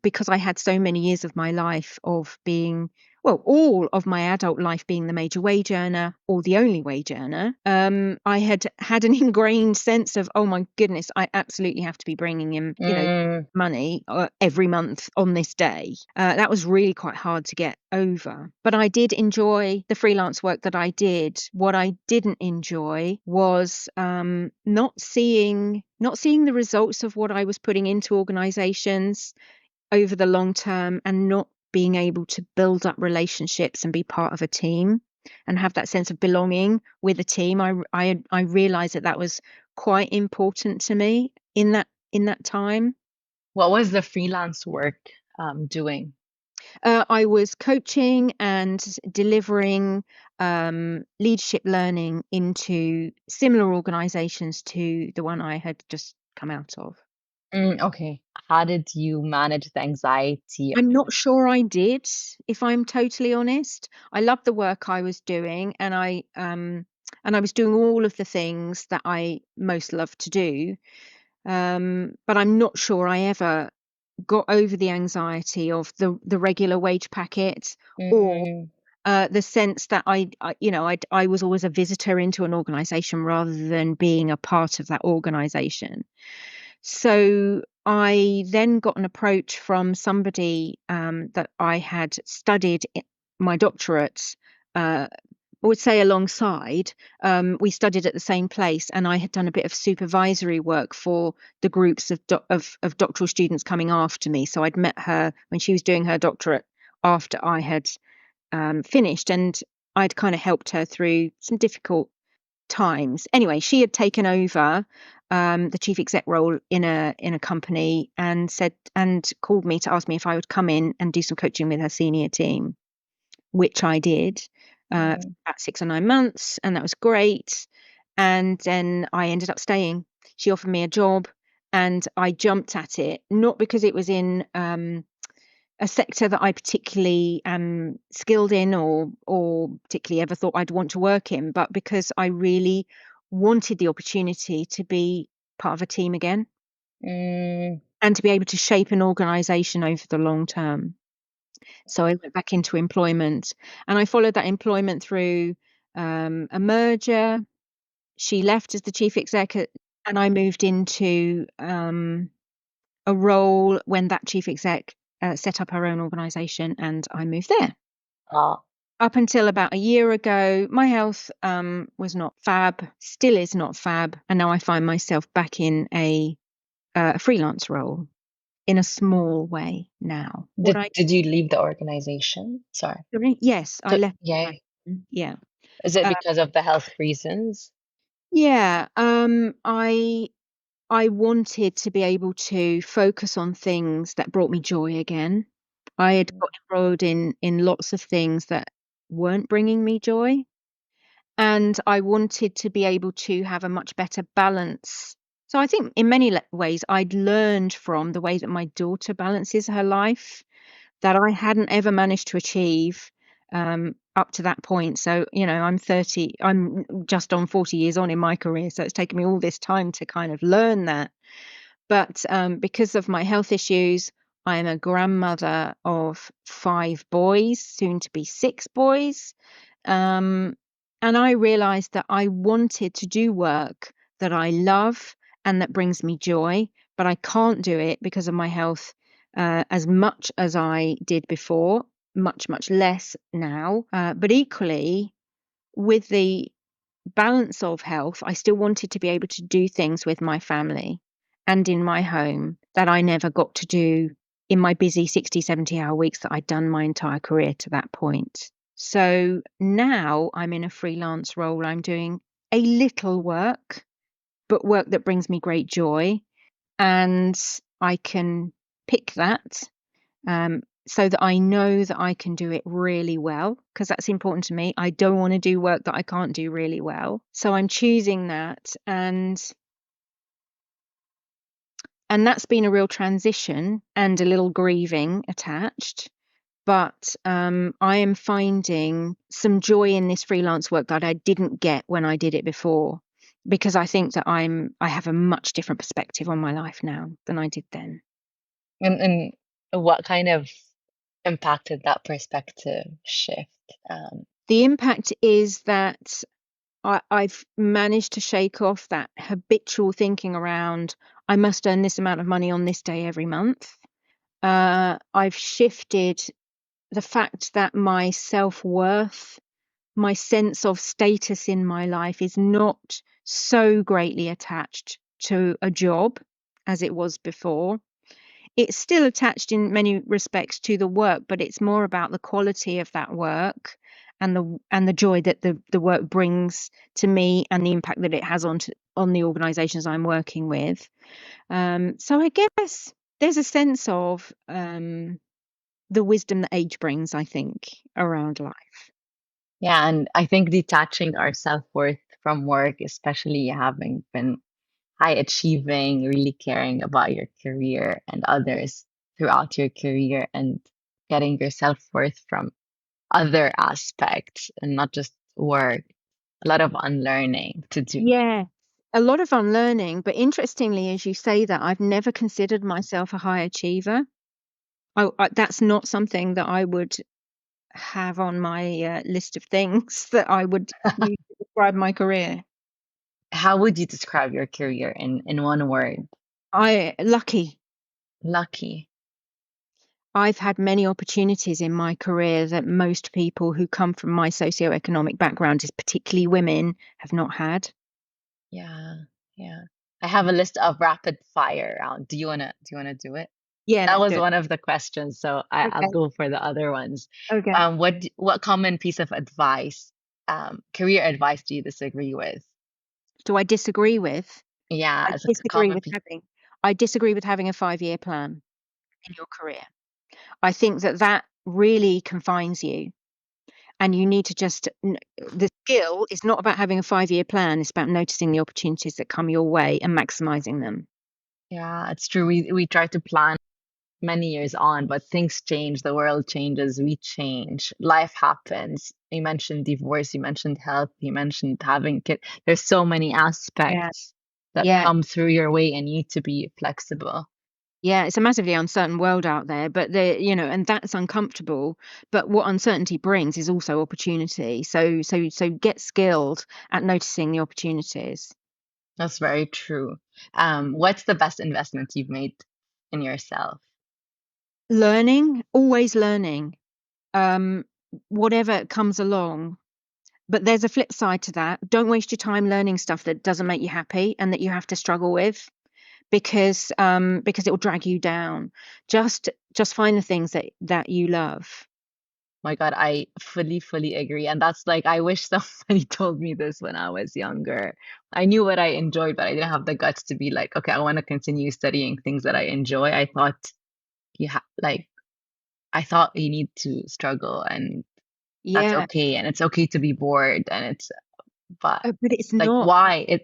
because I had so many years of my life of being, well, all of my adult life being the major wage earner or the only wage earner, I had an ingrained sense of, oh my goodness, I absolutely have to be bringing in, money every month on this day. That was really quite hard to get over. But I did enjoy the freelance work that I did. What I didn't enjoy was not seeing the results of what I was putting into organizations over the long term, and not being able to build up relationships and be part of a team and have that sense of belonging with a team. I realized that was quite important to me in that time. What was the freelance work doing? I was coaching and delivering leadership learning into similar organizations to the one I had just come out of. Okay. How did you manage the anxiety? I'm not sure I did, if I'm totally honest. I loved the work I was doing, and I was doing all of the things that I most love to do. But I'm not sure I ever got over the anxiety of the regular wage packet, or Mm, the sense that I was always a visitor into an organization rather than being a part of that organization. So I then got an approach from somebody that I had studied my doctorate. I would say alongside, we studied at the same place, and I had done a bit of supervisory work for the groups of doctoral students coming after me. So I'd met her when she was doing her doctorate after I had finished, and I'd kind of helped her through some difficult times. Anyway, she had taken over the chief exec role in a company, and called me to ask me if I would come in and do some coaching with her senior team, which I did for about 6 or 9 months, and that was great. And then I ended up staying. She offered me a job, and I jumped at it, not because it was in a sector that I particularly am skilled in, or particularly ever thought I'd want to work in, but because I really wanted the opportunity to be part of a team again, mm, and to be able to shape an organization over the long term. So I went back into employment, and I followed that employment through a merger. She left as the chief exec, and I moved into a role when that chief exec set up her own organization, and I moved there. ah, Up until about a year ago, my health was not fab, still is not fab, and now I find myself back in a freelance role in a small way now. What I did you leave the organization? Sorry. Yes, I So, left. yeah. Yeah. Is it Uh, because of the health reasons? yeah. I wanted to be able to focus on things that brought me joy again. I had got embroiled in lots of things that weren't bringing me joy, and I wanted to be able to have a much better balance. So I think in many ways I'd learned from the way that my daughter balances her life that I hadn't ever managed to achieve up to that point. So, I'm 30, I'm just on 40 years on in my career. So it's taken me all this time to kind of learn that. But because of my health issues, I'm a grandmother of 5 boys, soon to be 6 boys. Um, and I realized that I wanted to do work that I love and that brings me joy, but I can't do it because of my health as much as I did before, much, much less now. But equally, with the balance of health, I still wanted to be able to do things with my family and in my home that I never got to do in my busy 60, 70-hour weeks that I'd done my entire career to that point. So now I'm in a freelance role. I'm doing a little work, but work that brings me great joy. And I can pick that so that I know that I can do it really well, because that's important to me. I don't want to do work that I can't do really well. So I'm choosing that, and that's been a real transition and a little grieving attached. But I am finding some joy in this freelance work that I didn't get when I did it before, because I think that I have a much different perspective on my life now than I did then. And what kind of impacted that perspective shift? The impact is that I've managed to shake off that habitual thinking around I must earn this amount of money on this day every month. I've shifted the fact that my self-worth, my sense of status in my life is not so greatly attached to a job as it was before. It's still attached in many respects to the work, but it's more about the quality of that work and the joy that the work brings to me and the impact that it has on the organizations I'm working with. So I guess there's a sense of the wisdom that age brings, I think, around life. Yeah, and I think detaching our self-worth from work, especially having been high achieving, really caring about your career and others throughout your career, and getting your self-worth from other aspects and not just work. A lot of unlearning to do. Yeah, a lot of unlearning. But interestingly, as you say that, I've never considered myself a high achiever. That's not something that I would have on my list of things that I would use to describe my career. How would you describe your career in one word? Lucky. Lucky. I've had many opportunities in my career that most people who come from my socioeconomic background, is particularly women, have not had. Yeah, yeah. I have a list of rapid fire round. Do you wanna do it? Yeah, That let's was do it. one of the questions, so I'll Okay. go for the other ones. Okay. What common piece of advice, career advice do you disagree with? Do I disagree with? Yeah, I as a disagree common with piece. having I disagree with having a 5-year plan in your career. I think that really confines you, and you need to just the skill is not about having a 5-year plan, it's about noticing the opportunities that come your way and maximizing them. Yeah, it's true. We try to plan many years on, but things change, the world changes, we change, life happens. You mentioned divorce, you mentioned health, you mentioned having kids. There's so many Yeah. aspects that Yeah. come through your way and you need to be flexible. Yeah, it's a massively uncertain world out there, but and that's uncomfortable. But what uncertainty brings is also opportunity. So get skilled at noticing the opportunities. That's very true. What's the best investment you've made in yourself? Learning, always learning, um, whatever comes along. But there's a flip side to that. Don't waste your time learning stuff that doesn't make you happy and that you have to struggle with, because it will drag you down. Just find the things that you love. My God, I fully agree. And that's like, I wish somebody told me this when I was younger. I knew what I enjoyed, but I didn't have the guts to be like, okay, I want to continue studying things that I enjoy. I thought like, I thought you need to struggle and that's Yeah, okay. And it's okay to be bored. And but but it's like, not. why?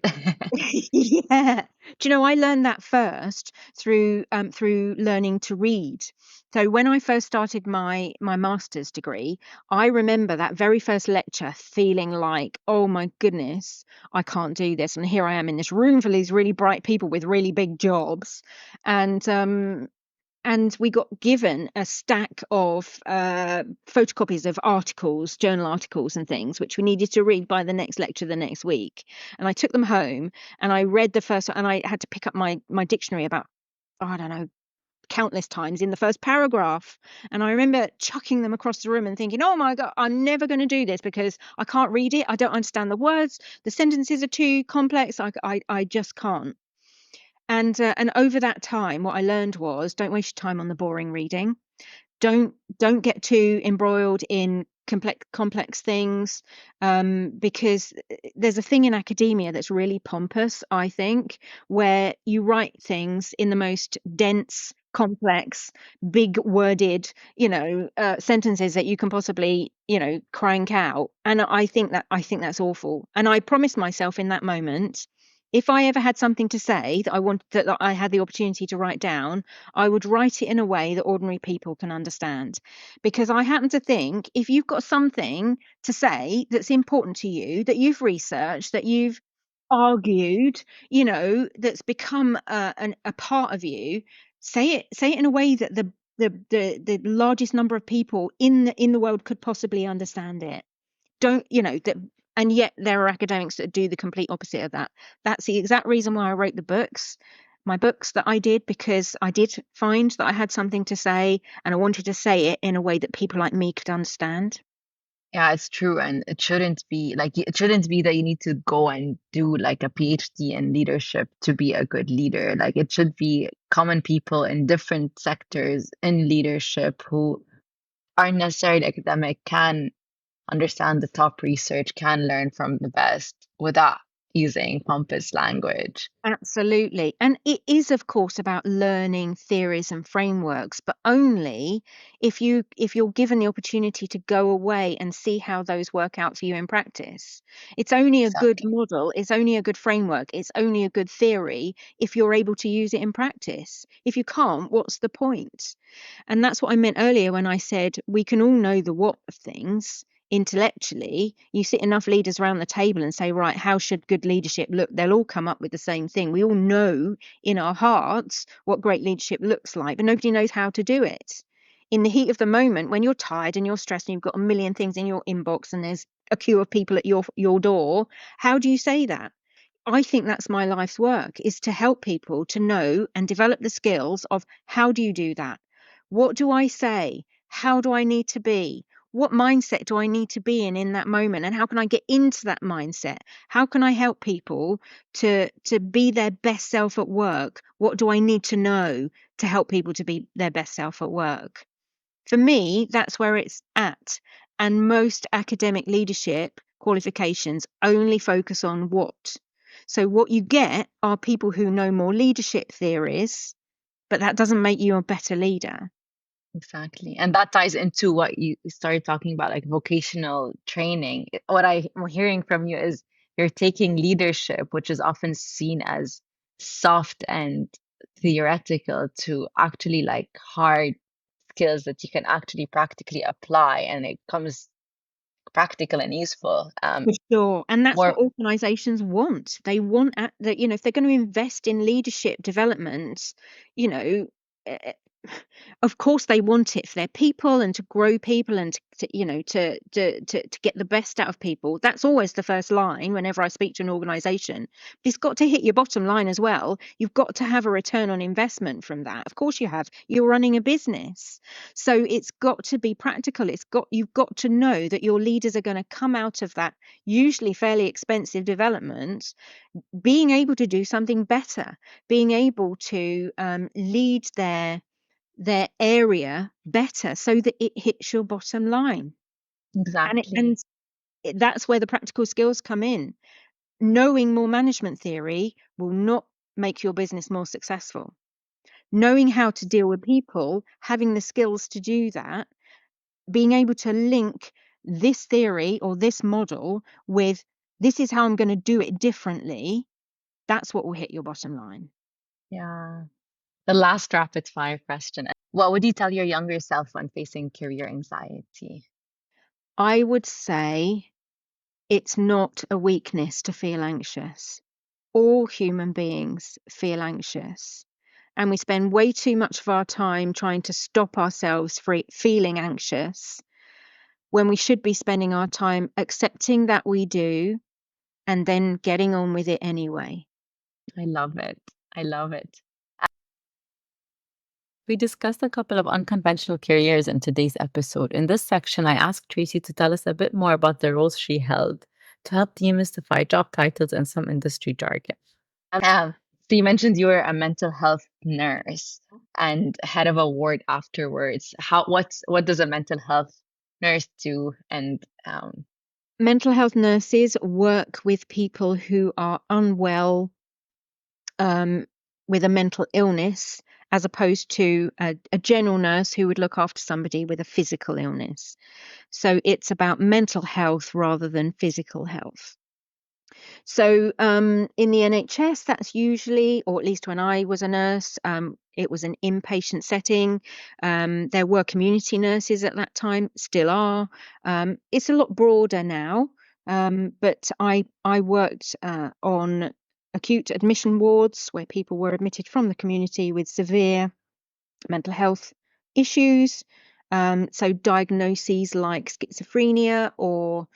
Yeah. Do you know, I learned that first through learning to read. So when I first started my master's degree, I remember that very first lecture feeling like, oh my goodness, I can't do this. And here I am in this room full of these really bright people with really big jobs. And we got given a stack of photocopies of articles, journal articles and things, which we needed to read by the next lecture the next week. And I took them home and I read the first, and I had to pick up my dictionary about, oh, I don't know, countless times in the first paragraph. And I remember chucking them across the room and thinking, oh my God, I'm never going to do this because I can't read it. I don't understand the words. The sentences are too complex. I just can't. And over that time, what I learned was, don't waste your time on the boring reading. Don't get too embroiled in complex things, because there's a thing in academia that's really pompous, I think, where you write things in the most dense, complex, big worded, sentences that you can possibly, crank out. And I think that's awful. And I promised myself in that moment, if I ever had something to say that I wanted, that I had the opportunity to write down, I would write it in a way that ordinary people can understand. Because I happen to think, if you've got something to say that's important to you, that you've researched, that you've argued, that's become a part of you, say it in a way that the largest number of people in the world could possibly understand it. Don't, that. And yet there are academics that do the complete opposite of that. That's the exact reason why I wrote my books that I did, because I did find that I had something to say and I wanted to say it in a way that people like me could understand. Yeah, it's true. And it shouldn't be like, it shouldn't be that you need to go and do like a PhD in leadership to be a good leader. Like, it should be common people in different sectors in leadership who aren't necessarily academic, can understand the top research, can learn from the best without using pompous language. Absolutely. And it is, of course, about learning theories and frameworks, but only if you're given the opportunity to go away and see how those work out for you in practice. It's only a good Exactly. model, it's only a good framework, it's only a good theory if you're able to use it in practice. If you can't, what's the point? And that's what I meant earlier when I said we can all know the what of things intellectually. You sit enough leaders around the table and say, right, how should good leadership look? They'll all come up with the same thing. We all know in our hearts what great leadership looks like, but nobody knows how to do it. In the heat of the moment, when you're tired and you're stressed and you've got a million things in your inbox and there's a queue of people at your door, how do you say that? I think that's my life's work, is to help people to know and develop the skills of, how do you do that? What do I say? How do I need to be? What mindset do I need to be in that moment? And how can I get into that mindset? How can I help people to be their best self at work? What do I need to know to help people to be their best self at work? For me, that's where it's at. And most academic leadership qualifications only focus on what. So what you get are people who know more leadership theories, but that doesn't make you a better leader. Exactly. And that ties into what you started talking about, like vocational training. What I'm hearing from you is you're taking leadership, which is often seen as soft and theoretical, to actually like hard skills that you can actually practically apply, and it comes practical and useful. For sure. And that's what More organizations want. They want that, if they're going to invest in leadership development, you know, eh, of course they want it for their people and to grow people and to get the best out of people. That's always the first line whenever I speak to an organization. But it's got to hit your bottom line as well. You've got to have a return on investment from that. Of course you have. You're running a business. So it's got to be practical. You've got to know that your leaders are going to come out of that usually fairly expensive development being able to do something better, being able to lead their area better so that it hits your bottom line. Exactly. That's where the practical skills come in. Knowing more management theory will not make your business more successful. Knowing how to deal with people, having the skills to do that, being able to link this theory or this model with this is how I'm going to do it differently, that's what will hit your bottom line. Yeah. The last rapid fire question. What would you tell your younger self when facing career anxiety? I would say it's not a weakness to feel anxious. All human beings feel anxious. And we spend way too much of our time trying to stop ourselves from feeling anxious when we should be spending our time accepting that we do and then getting on with it anyway. I love it. I love it. We discussed a couple of unconventional careers in today's episode. In this section, I asked Tracy to tell us a bit more about the roles she held to help demystify job titles and some industry jargon. So you mentioned you were a mental health nurse and head of a ward afterwards. What does a mental health nurse do? And Mental health nurses work with people who are unwell with a mental illness, as opposed to a general nurse who would look after somebody with a physical illness. So it's about mental health rather than physical health. So in the NHS, that's usually, or at least when I was a nurse, it was an inpatient setting. There were community nurses at that time, still are. It's a lot broader now, but I worked on acute admission wards where people were admitted from the community with severe mental health issues. So diagnoses like schizophrenia or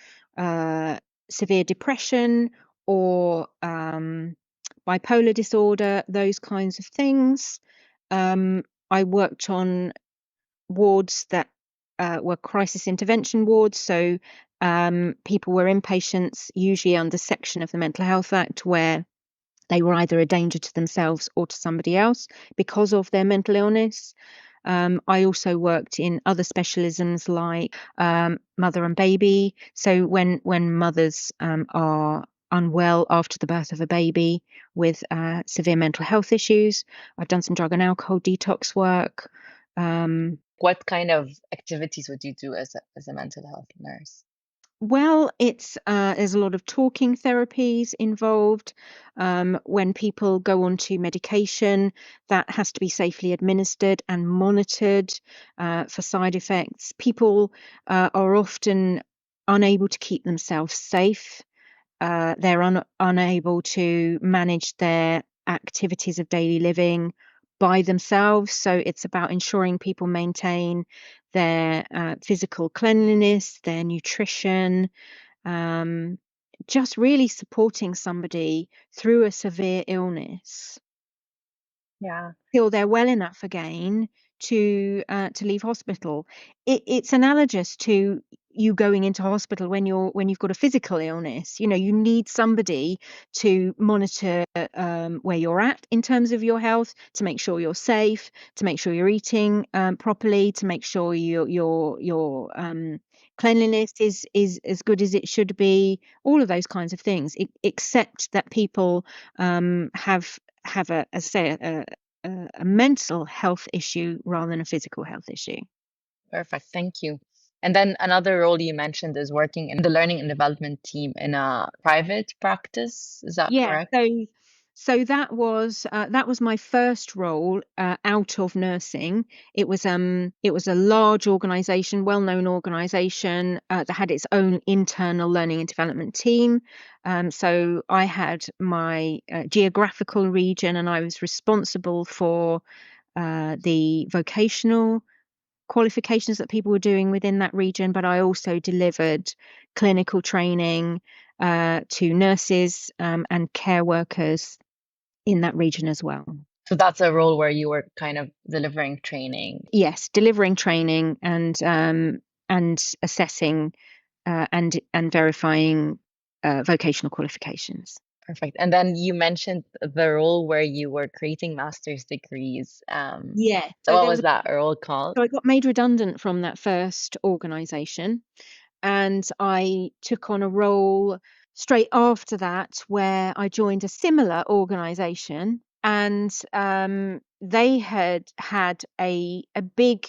severe depression or bipolar disorder, those kinds of things. I worked on wards that were crisis intervention wards. So people were inpatients, usually under section of the Mental Health Act, where they were either a danger to themselves or to somebody else because of their mental illness. I also worked in other specialisms like mother and baby. So when mothers are unwell after the birth of a baby with severe mental health issues, I've done some drug and alcohol detox work. what kind of activities would you do as a mental health nurse? Well, it's there's a lot of talking therapies involved. When people go on to medication, that has to be safely administered and monitored for side effects. People are often unable to keep themselves safe. They're unable to manage their activities of daily living by themselves. So it's about ensuring people maintain their physical cleanliness, their nutrition, just really supporting somebody through a severe illness Yeah. till they're well enough again to leave hospital. It's analogous to you going into hospital when you've got a physical illness. You know, you need somebody to monitor where you're at in terms of your health, to make sure you're safe, to make sure you're eating properly, to make sure your cleanliness is as good as it should be. All of those kinds of things, except that people have a, as I say, a mental health issue rather than a physical health issue. Perfect. Thank you. And then another role you mentioned is working in the learning and development team in a private practice. Is that Yeah, correct? so that was my first role out of nursing. It was a large organization, well-known organization that had its own internal learning and development team. So I had my geographical region, and I was responsible for the vocational qualifications that people were doing within that region, but I also delivered clinical training to nurses and care workers in that region as well. So that's a role where you were kind of delivering training. Yes, delivering training and assessing and verifying vocational qualifications. Perfect. And then you mentioned the role where you were creating master's degrees. Yeah. So So what there was was that role called? so I got made redundant from that first organization, and I took on a role straight after that where I joined a similar organization, and they had a big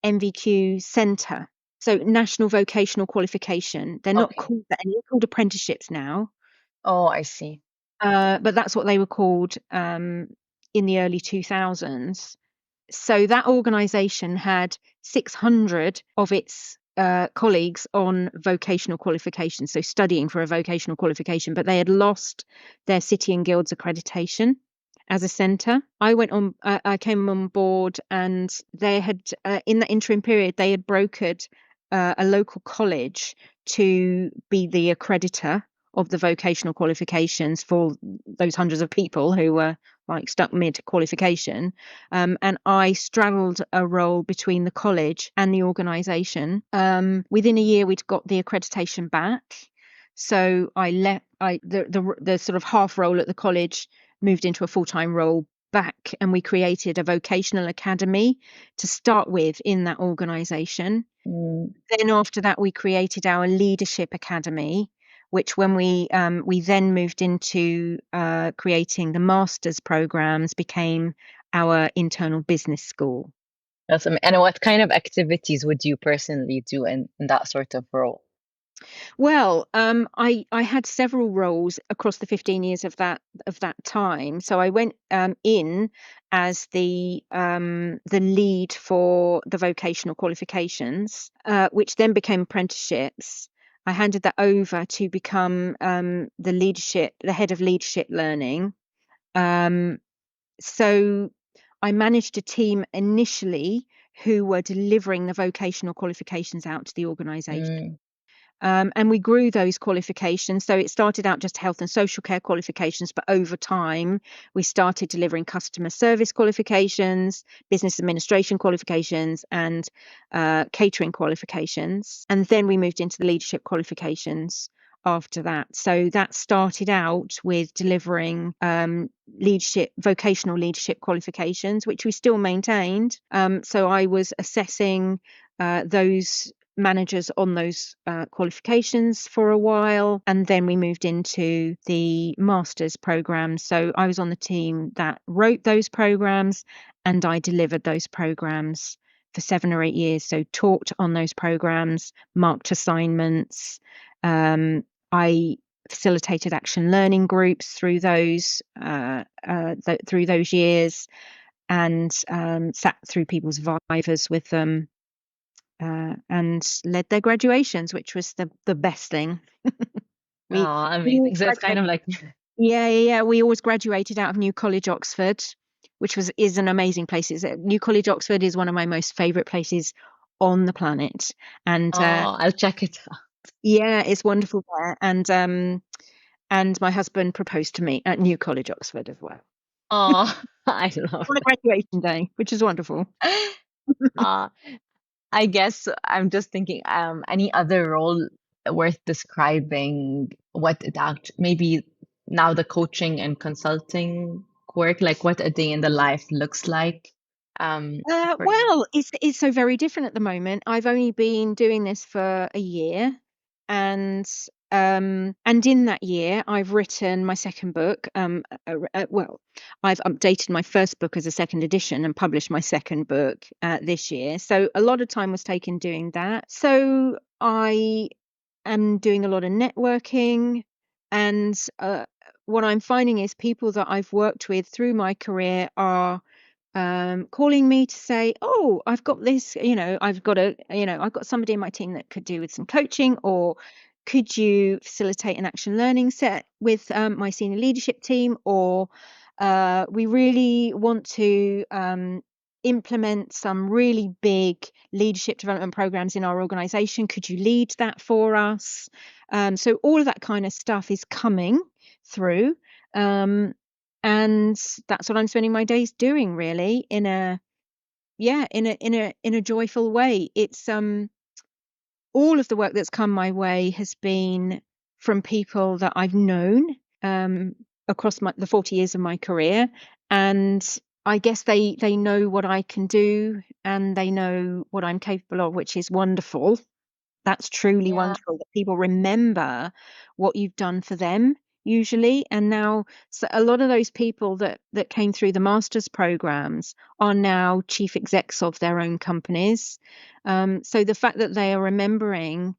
MVQ center, so National Vocational Qualification. They're not Okay. called that anymore, they're called apprenticeships now. Oh, I see. But that's what they were called in the early 2000s. So that organization had 600 of its colleagues on vocational qualifications, so studying for a vocational qualification, but they had lost their City and Guilds accreditation as a centre. I came on board, and they had, in that interim period, they had brokered a local college to be the accreditor of the vocational qualifications for those hundreds of people who were like stuck mid qualification. And I straddled a role between the college and the organisation. Within a year, we'd got the accreditation back. So I left. The sort of half role at the college moved into a full-time role back, and we created a vocational academy to start with in that organisation. Mm. Then after that, we created our leadership academy, which when we then moved into creating the master's programs, became our internal business school. And what kind of activities would you personally do in that sort of role? Well, I had several roles across the 15 years of that time. So I went in as the lead for the vocational qualifications, which then became apprenticeships. I handed that over to become the head of leadership learning. So I managed a team initially who were delivering the vocational qualifications out to the organisation. Mm. And we grew those qualifications. So it started out just health and social care qualifications, but over time, we started delivering customer service qualifications, business administration qualifications, and catering qualifications. And then we moved into the leadership qualifications after that. So that started out with delivering vocational leadership qualifications, which we still maintained. So I was assessing those managers on those qualifications for a while, and then we moved into the master's programs. So I was on the team that wrote those programs, and I delivered those programs for 7 or 8 years. So taught on those programs, marked assignments. I facilitated action learning groups through those years, and sat through people's vivas with them. And led their graduations, which was the best thing. Oh, We amazing. always So it's kind of like, yeah. We always graduated out of New College, Oxford, which is an amazing place. New College, Oxford is one of my most favourite places on the planet, and oh, I'll check it out. yeah, it's wonderful there. And my husband proposed to me at New College, Oxford as well Oh, I love on a graduation day, which is wonderful. it. Uh, I guess I'm just thinking, any other role worth describing what it maybe now the coaching and consulting work, like what a day in the life looks like, for you. Well, it's so very different at the moment. I've only been doing this for a year, and in that year, I've written my second book. Well, I've updated my first book as a second edition and published my second book this year. So a lot of time was taken doing that. So I am doing a lot of networking, and what I'm finding is people that I've worked with through my career are calling me to say, oh, I've got this, I've got somebody in my team that could do with some coaching, or could you facilitate an action learning set with my senior leadership team, or we really want to implement some really big leadership development programs in our organization. Could you lead that for us? So all of that kind of stuff is coming through. And that's what I'm spending my days doing, really, in a joyful way. It's all of the work that's come my way has been from people that I've known across the 40 years of my career, and I guess they know what I can do and they know what I'm capable of, which is wonderful. That's truly wonderful that people remember what you've done for them usually. And now, so a lot of those people that came through the master's programs are now chief execs of their own companies. So the fact that they are remembering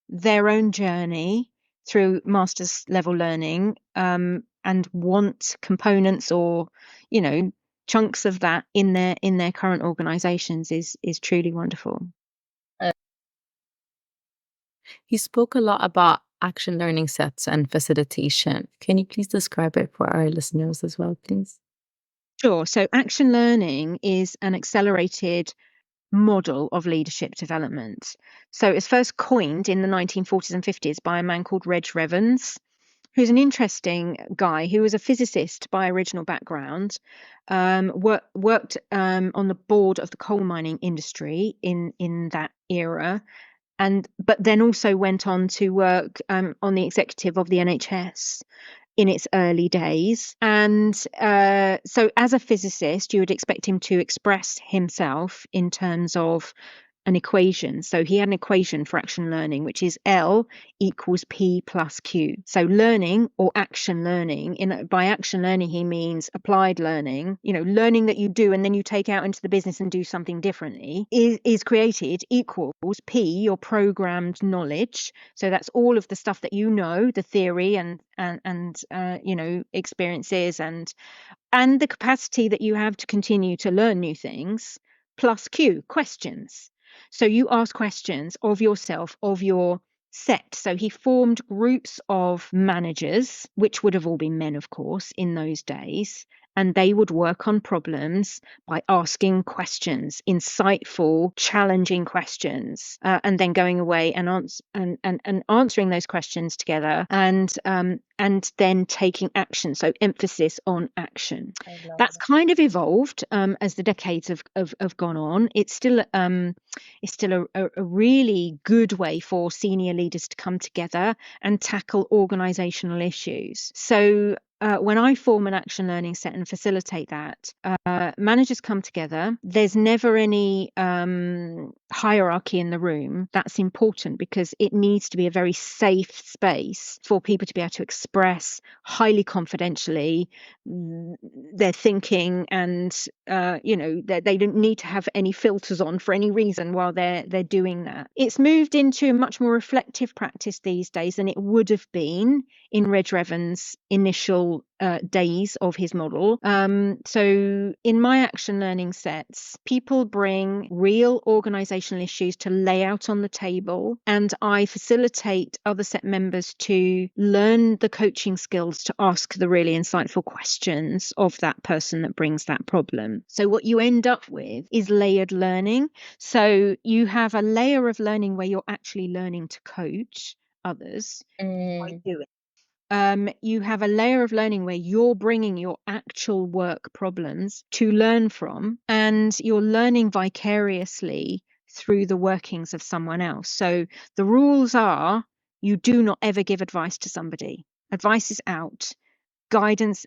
their own journey through master's level learning, and want components or, you know, chunks of that in their current organizations is truly wonderful. You spoke a lot about action learning sets and facilitation. Can you please describe it for our listeners as well, please? Sure. So action learning is an accelerated model of leadership development. So it was first coined in the 1940s and 50s by a man called Reg Revans, who's an interesting guy who was a physicist by original background, worked on the board of the coal mining industry in that era, but then also went on to work on the executive of the NHS in its early days. And so as a physicist, you would expect him to express himself in terms of an equation. So he had an equation for action learning, which is L equals P plus Q. So learning or action learning, by action learning, he means applied learning, learning that you do and then you take out into the business and do something differently, is created equals P, your programmed knowledge. So that's all of the stuff that the theory and experiences and the capacity that you have to continue to learn new things, plus Q, questions. So you ask questions of yourself, of your set. So he formed groups of managers, which would have all been men, of course, in those days. And they would work on problems by asking questions, insightful, challenging questions, and then going away and answering those questions together, and then taking action. So emphasis on action. That's kind of evolved as the decades have gone on. It's still a really good way for senior leaders to come together and tackle organizational issues. So when I form an action learning set and facilitate that, managers come together. There's never any hierarchy in the room. That's important because it needs to be a very safe space for people to be able to express highly confidentially their thinking, and they don't need to have any filters on for any reason while they're doing that. It's moved into a much more reflective practice these days than it would have been in Reg Revans' initial days of his model. So in my action learning sets, people bring real organizational issues to lay out on the table, and I facilitate other set members to learn the coaching skills to ask the really insightful questions of that person that brings that problem. So what you end up with is layered learning. So you have a layer of learning where you're actually learning to coach others by doing. You have a layer of learning where you're bringing your actual work problems to learn from, and you're learning vicariously through the workings of someone else. So the rules are, you do not ever give advice to somebody. Advice is out. Guidance,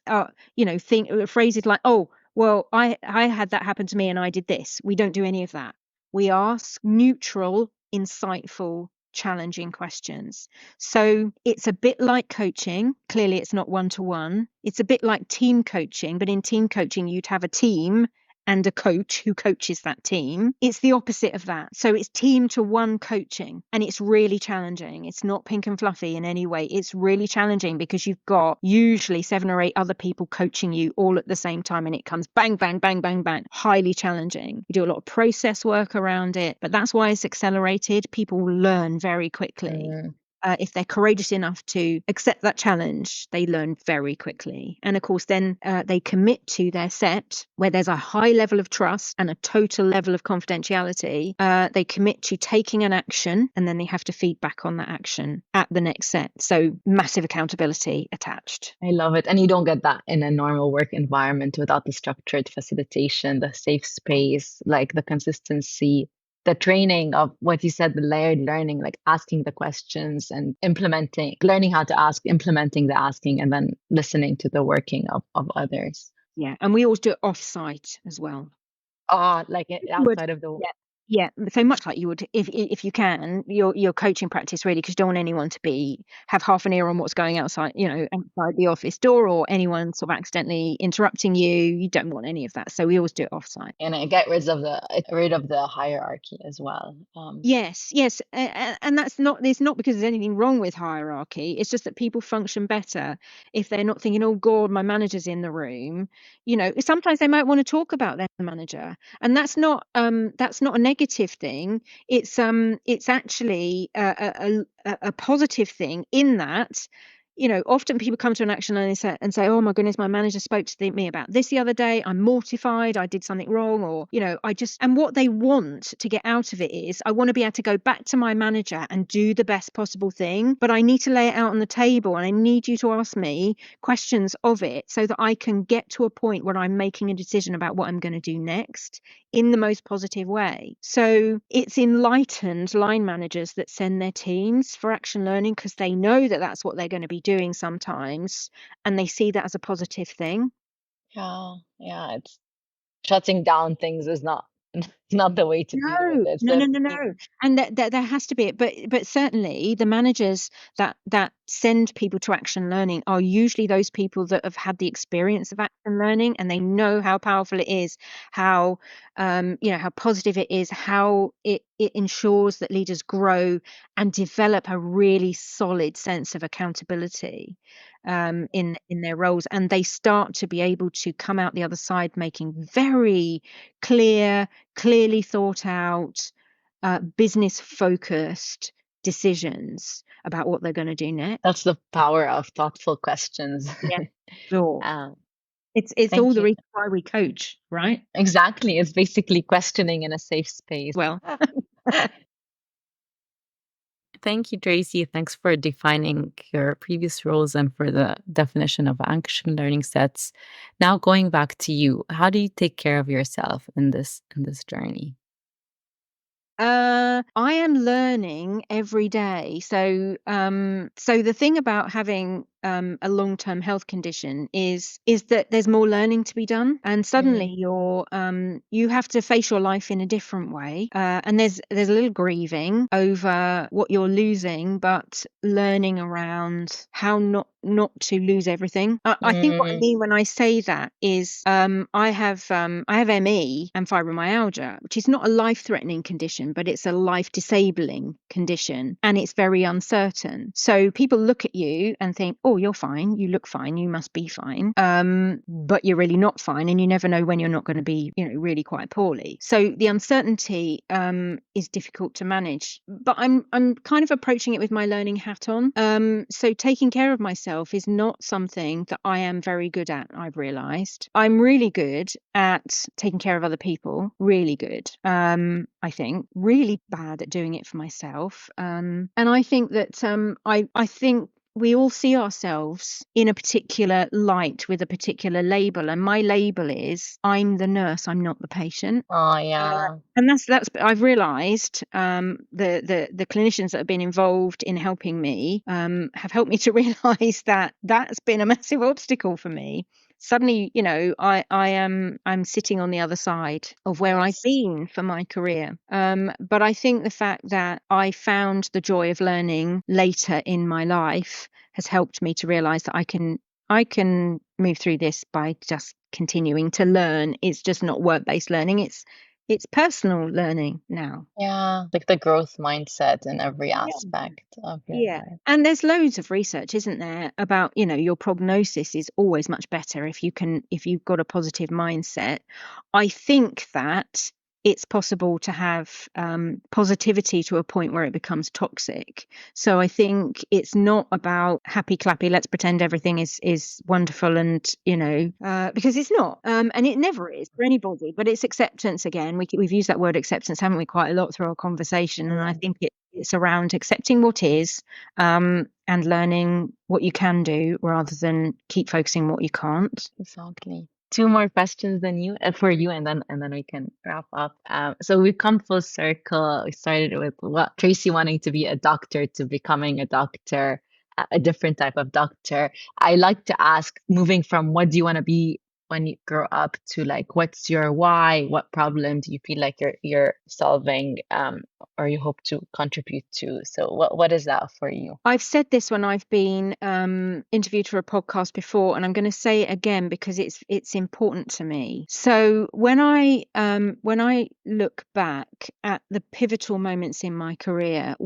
phrases like, oh, well, I had that happen to me and I did this. We don't do any of that. We ask neutral, insightful, challenging questions. So it's a bit like coaching. Clearly, it's not one-to-one. It's a bit like team coaching, but in team coaching, you'd have a team and a coach who coaches that team. It's the opposite of that. So it's team to one coaching, and it's really challenging. It's not pink and fluffy in any way. It's really challenging because you've got usually 7 or 8 other people coaching you all at the same time, and it comes bang, bang, bang, bang, bang. Highly challenging. You do a lot of process work around it, but that's why it's accelerated. People learn very quickly. If they're courageous enough to accept that challenge, they learn very quickly. And of course, then they commit to their set where there's a high level of trust and a total level of confidentiality. They commit to taking an action, and then they have to feed back on that action at the next set. So massive accountability attached. I love it. And you don't get that in a normal work environment without the structured facilitation, the safe space, like the consistency the training of what you said, the layered learning, like asking the questions and implementing, learning how to ask, implementing the asking, and then listening to the working of others. Yeah, and we always do it off-site as well. Like Would. outside of the. Yeah. Yeah, so much like you would if you can, your coaching practice really, because you don't want anyone to have half an ear on what's going outside, outside the office door, or anyone sort of accidentally interrupting you. You don't want any of that. So we always do it offsite. And it get rid of the hierarchy as well. Yes, yes, and that's not. It's not because there's anything wrong with hierarchy. It's just that people function better if they're not thinking, "Oh God, my manager's in the room." Sometimes they might want to talk about their manager, and that's not a negative thing. It's actually a positive thing in that. Often people come to an action and say, "Oh my goodness, my manager spoke to me about this the other day. I'm mortified. I did something wrong," or and what they want to get out of it is, I want to be able to go back to my manager and do the best possible thing, but I need to lay it out on the table, and I need you to ask me questions of it so that I can get to a point where I'm making a decision about what I'm going to do next in the most positive way. So it's enlightened line managers that send their teams for action learning because they know that that's what they're going to be doing sometimes, and they see that as a positive thing. Yeah, it's shutting down things is not not the way to deal with No, it. no, no, no, no. And there has to be it, but certainly the managers that send people to action learning are usually those people that have had the experience of action learning, and they know how powerful it is, how how positive it is, how it ensures that leaders grow and develop a really solid sense of accountability in their roles, and they start to be able to come out the other side making very clearly thought out, business focused decisions about what they're going to do next. That's the power of thoughtful questions. Yeah, sure. um, It's all Thank the you. reason why we coach, right? Exactly. It's basically questioning in a safe space. Well, Thank you, Tracy. Thanks for defining your previous roles and for the definition of action learning sets. Now going back to you, how do you take care of yourself in this journey? I am learning every day. So the thing about having a long-term health condition is that there's more learning to be done, and suddenly you have to face your life in a different way. And there's a little grieving over what you're losing, but learning around how not to lose everything. I think what I mean when I say that is I have ME and fibromyalgia, which is not a life-threatening condition, but it's a life-disabling condition, and it's very uncertain. So people look at you and think, "Oh, you're fine. You look fine. You must be fine." But you're really not fine, and you never know when you're not going to be, really quite poorly. So the uncertainty is difficult to manage. But I'm kind of approaching it with my learning hat on. So taking care of myself is not something that I am very good at, I've realized. I'm really good at taking care of other people, really good. I think really bad at doing it for myself. And I think that I think we all see ourselves in a particular light with a particular label, and my label is I'm the nurse, I'm not the patient. Oh yeah. And that's I've realized the clinicians that have been involved in helping me have helped me to realize that that's been a massive obstacle for me. Suddenly, I'm sitting on the other side of where I've been for my career. But I think the fact that I found the joy of learning later in my life has helped me to realize that I can move through this by just continuing to learn. It's just not work-based learning. It's personal learning now. Yeah, like the growth mindset in every Yeah. aspect of your Yeah. life. And there's loads of research, isn't there, about, your prognosis is always much better if you've got a positive mindset. I think that it's possible to have positivity to a point where it becomes toxic. So I think it's not about happy clappy, let's pretend everything is wonderful, and because it's not, and it never is for anybody. But it's acceptance again. We've used that word acceptance, haven't we, quite a lot through our conversation? And I think it's around accepting what is, and learning what you can do rather than keep focusing on what you can't. Exactly. two more questions than you for you, and then we can wrap up. So we've come full circle. We started with what Tracy wanting to be a doctor to becoming a doctor, a different type of doctor. I like to ask, moving from what do you want to be when you grow up to like what's your why? What problem do you feel like you're solving, or you hope to contribute to? So what is that for you? I've said this when I've been interviewed for a podcast before, and I'm going to say it again because it's important to me. So when I look back at the pivotal moments in my career,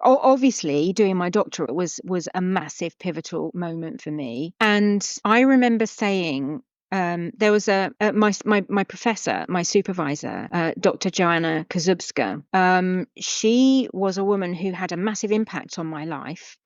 obviously doing my doctorate was a massive pivotal moment for me, and I remember saying. There was my professor, my supervisor, Dr. Joanna Kazubska. She was a woman who had a massive impact on my life.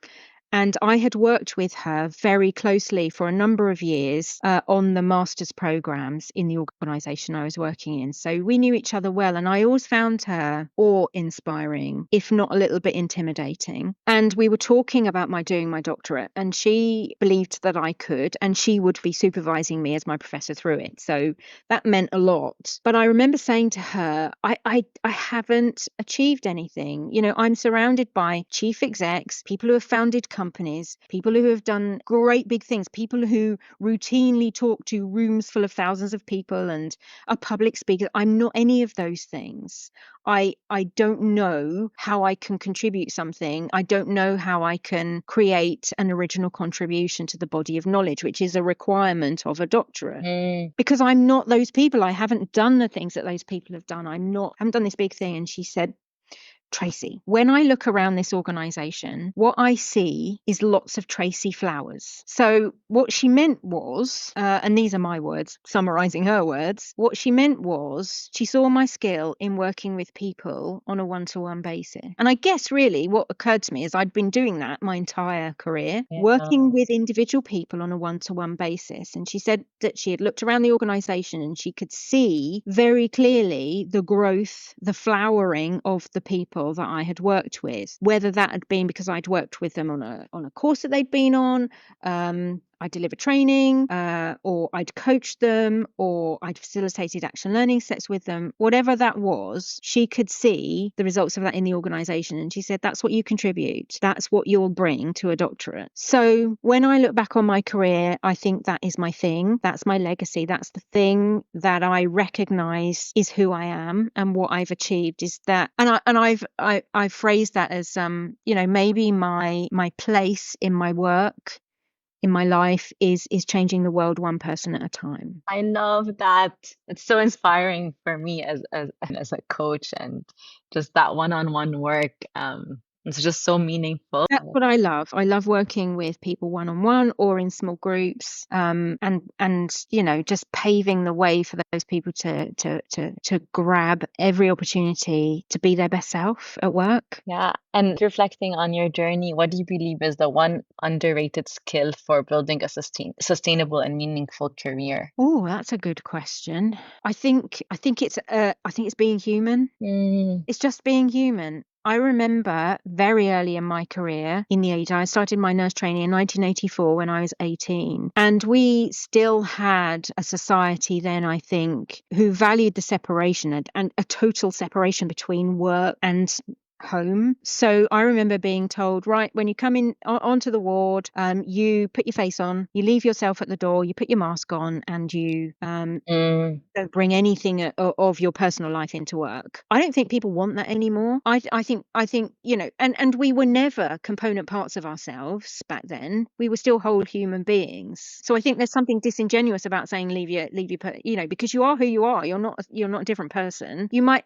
And I had worked with her very closely for a number of years on the master's programs in the organisation I was working in. So we knew each other well, and I always found her awe-inspiring, if not a little bit intimidating. And we were talking about doing my doctorate, and she believed that I could, and she would be supervising me as my professor through it. So that meant a lot. But I remember saying to her, I haven't achieved anything. You know, I'm surrounded by chief execs, people who have founded companies, people who have done great big things, people who routinely talk to rooms full of thousands of people and are public speakers. I'm not any of those things. I don't know how I can contribute something. I don't know how I can create an original contribution to the body of knowledge, which is a requirement of a doctorate. Because I'm not those people. I haven't done the things that those people have done. I haven't done this big thing. And she said, Tracy, when I look around this organization, what I see is lots of Tracy flowers. So what she meant was, and these are my words, summarizing her words, what she meant was she saw my skill in working with people on a one-to-one basis. And I guess really what occurred to me is I'd been doing that my entire career, working with individual people on a one-to-one basis. And she said that she had looked around the organization and she could see very clearly the growth, the flowering of the people that I had worked with, whether that had been because I'd worked with them on a course that they'd been on, I delivered training, or I'd coached them, or I'd facilitated action learning sets with them, whatever that was, she could see the results of that in the organization. And she said, that's what you contribute. That's what you'll bring to a doctorate. So when I look back on my career, I think that is my thing. That's my legacy. That's the thing that I recognize is who I am and what I've achieved is that. And I've phrased that as, maybe my place in my work, in my life is changing the world one person at a time. I love that. It's so inspiring for me as a coach, and just that one-on-one work. It's just so meaningful. That's what I love. I love working with people one-on-one or in small groups, and just paving the way for those people to grab every opportunity to be their best self at work. Yeah. And reflecting on your journey, what do you believe is the one underrated skill for building a sustainable and meaningful career? Oh, that's a good question. I think it's being human. It's just being human. I remember very early in my career in the 80s, I started my nurse training in 1984 when I was 18. And we still had a society then, I think, who valued the separation and a total separation between work and home. So I remember being told, right, when you come in onto the ward, you put your face on, you leave yourself at the door, you put your mask on, and you don't bring anything of your personal life into work. I don't think people want that anymore. I think and we were never component parts of ourselves back then. We were still whole human beings. So I think there's something disingenuous about saying leave your because you are who you are. You're not a different person. You might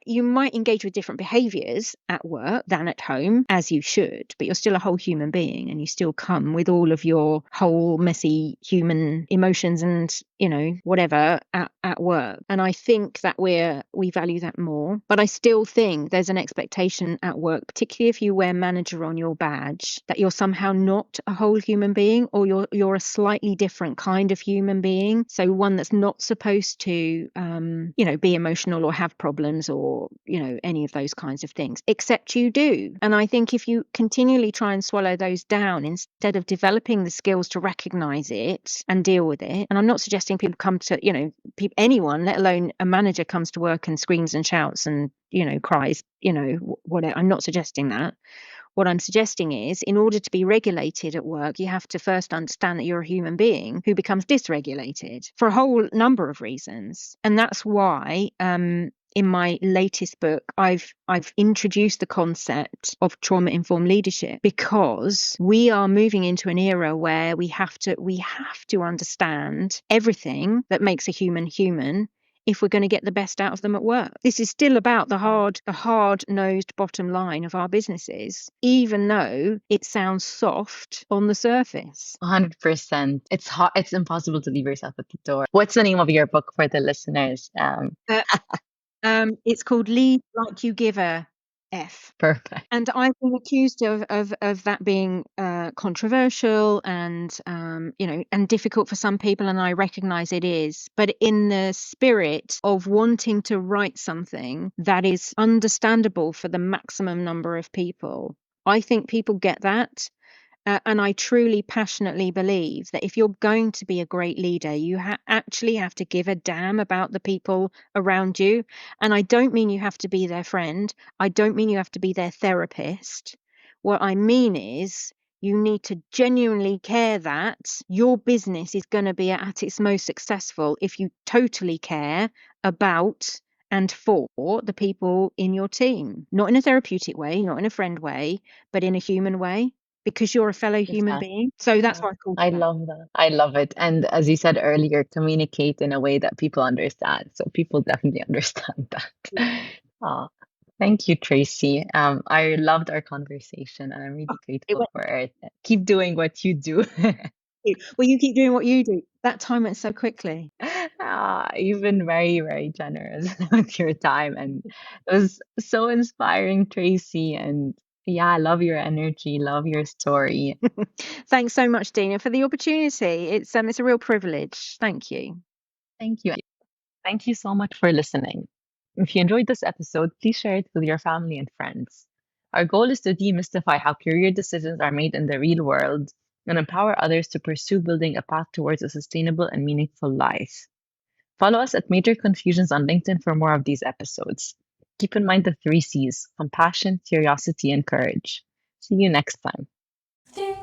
engage with different behaviors at work than at home, as you should, but you're still a whole human being, and you still come with all of your whole messy human emotions and whatever at work. And I think that we value that more. But I still think there's an expectation at work, particularly if you wear manager on your badge, that you're somehow not a whole human being, or you're a slightly different kind of human being. So one that's not supposed to be emotional or have problems or any of those kinds of things, except what you do. And I think if you continually try and swallow those down instead of developing the skills to recognize it and deal with it, and I'm not suggesting people come to, anyone, let alone a manager, comes to work and screams and shouts and, cries, whatever. I'm not suggesting that. What I'm suggesting is, in order to be regulated at work, you have to first understand that you're a human being who becomes dysregulated for a whole number of reasons. And that's why in my latest book, I've introduced the concept of trauma-informed leadership, because we are moving into an era where we have to understand everything that makes a human human if we're going to get the best out of them at work. This is still about the hard-nosed bottom line of our businesses, even though it sounds soft on the surface. 100%. It's hard. It's impossible to leave yourself at the door. What's the name of your book for the listeners? It's called Lead Like You Give a F. Perfect. And I've been accused of that being controversial and and difficult for some people, and I recognize it is. But in the spirit of wanting to write something that is understandable for the maximum number of people, I think people get that. And I truly, passionately believe that if you're going to be a great leader, you actually have to give a damn about the people around you. And I don't mean you have to be their friend. I don't mean you have to be their therapist. What I mean is you need to genuinely care that your business is going to be at its most successful if you totally care about and for the people in your team. Not in a therapeutic way, not in a friend way, but in a human way, because you're a fellow human being. So that's why I called I it that. love that. I love it. And as you said earlier, communicate in a way that people understand. So people definitely understand that. Ah, thank you, Tracy. I loved our conversation and I'm really It grateful went, for it. Keep doing what you do. well, you keep doing what you do. That time went so quickly. You've been very, very generous with your time, and it was so inspiring, Tracy. And yeah, I love your energy, love your story. Thanks so much, Dina, for the opportunity. It's a real privilege. Thank you. Thank you. Thank you so much for listening. If you enjoyed this episode, please share it with your family and friends. Our goal is to demystify how career decisions are made in the real world and empower others to pursue building a path towards a sustainable and meaningful life. Follow us at Major Confusions on LinkedIn for more of these episodes. Keep in mind the 3 C's: compassion, curiosity, and courage. See you next time. Ding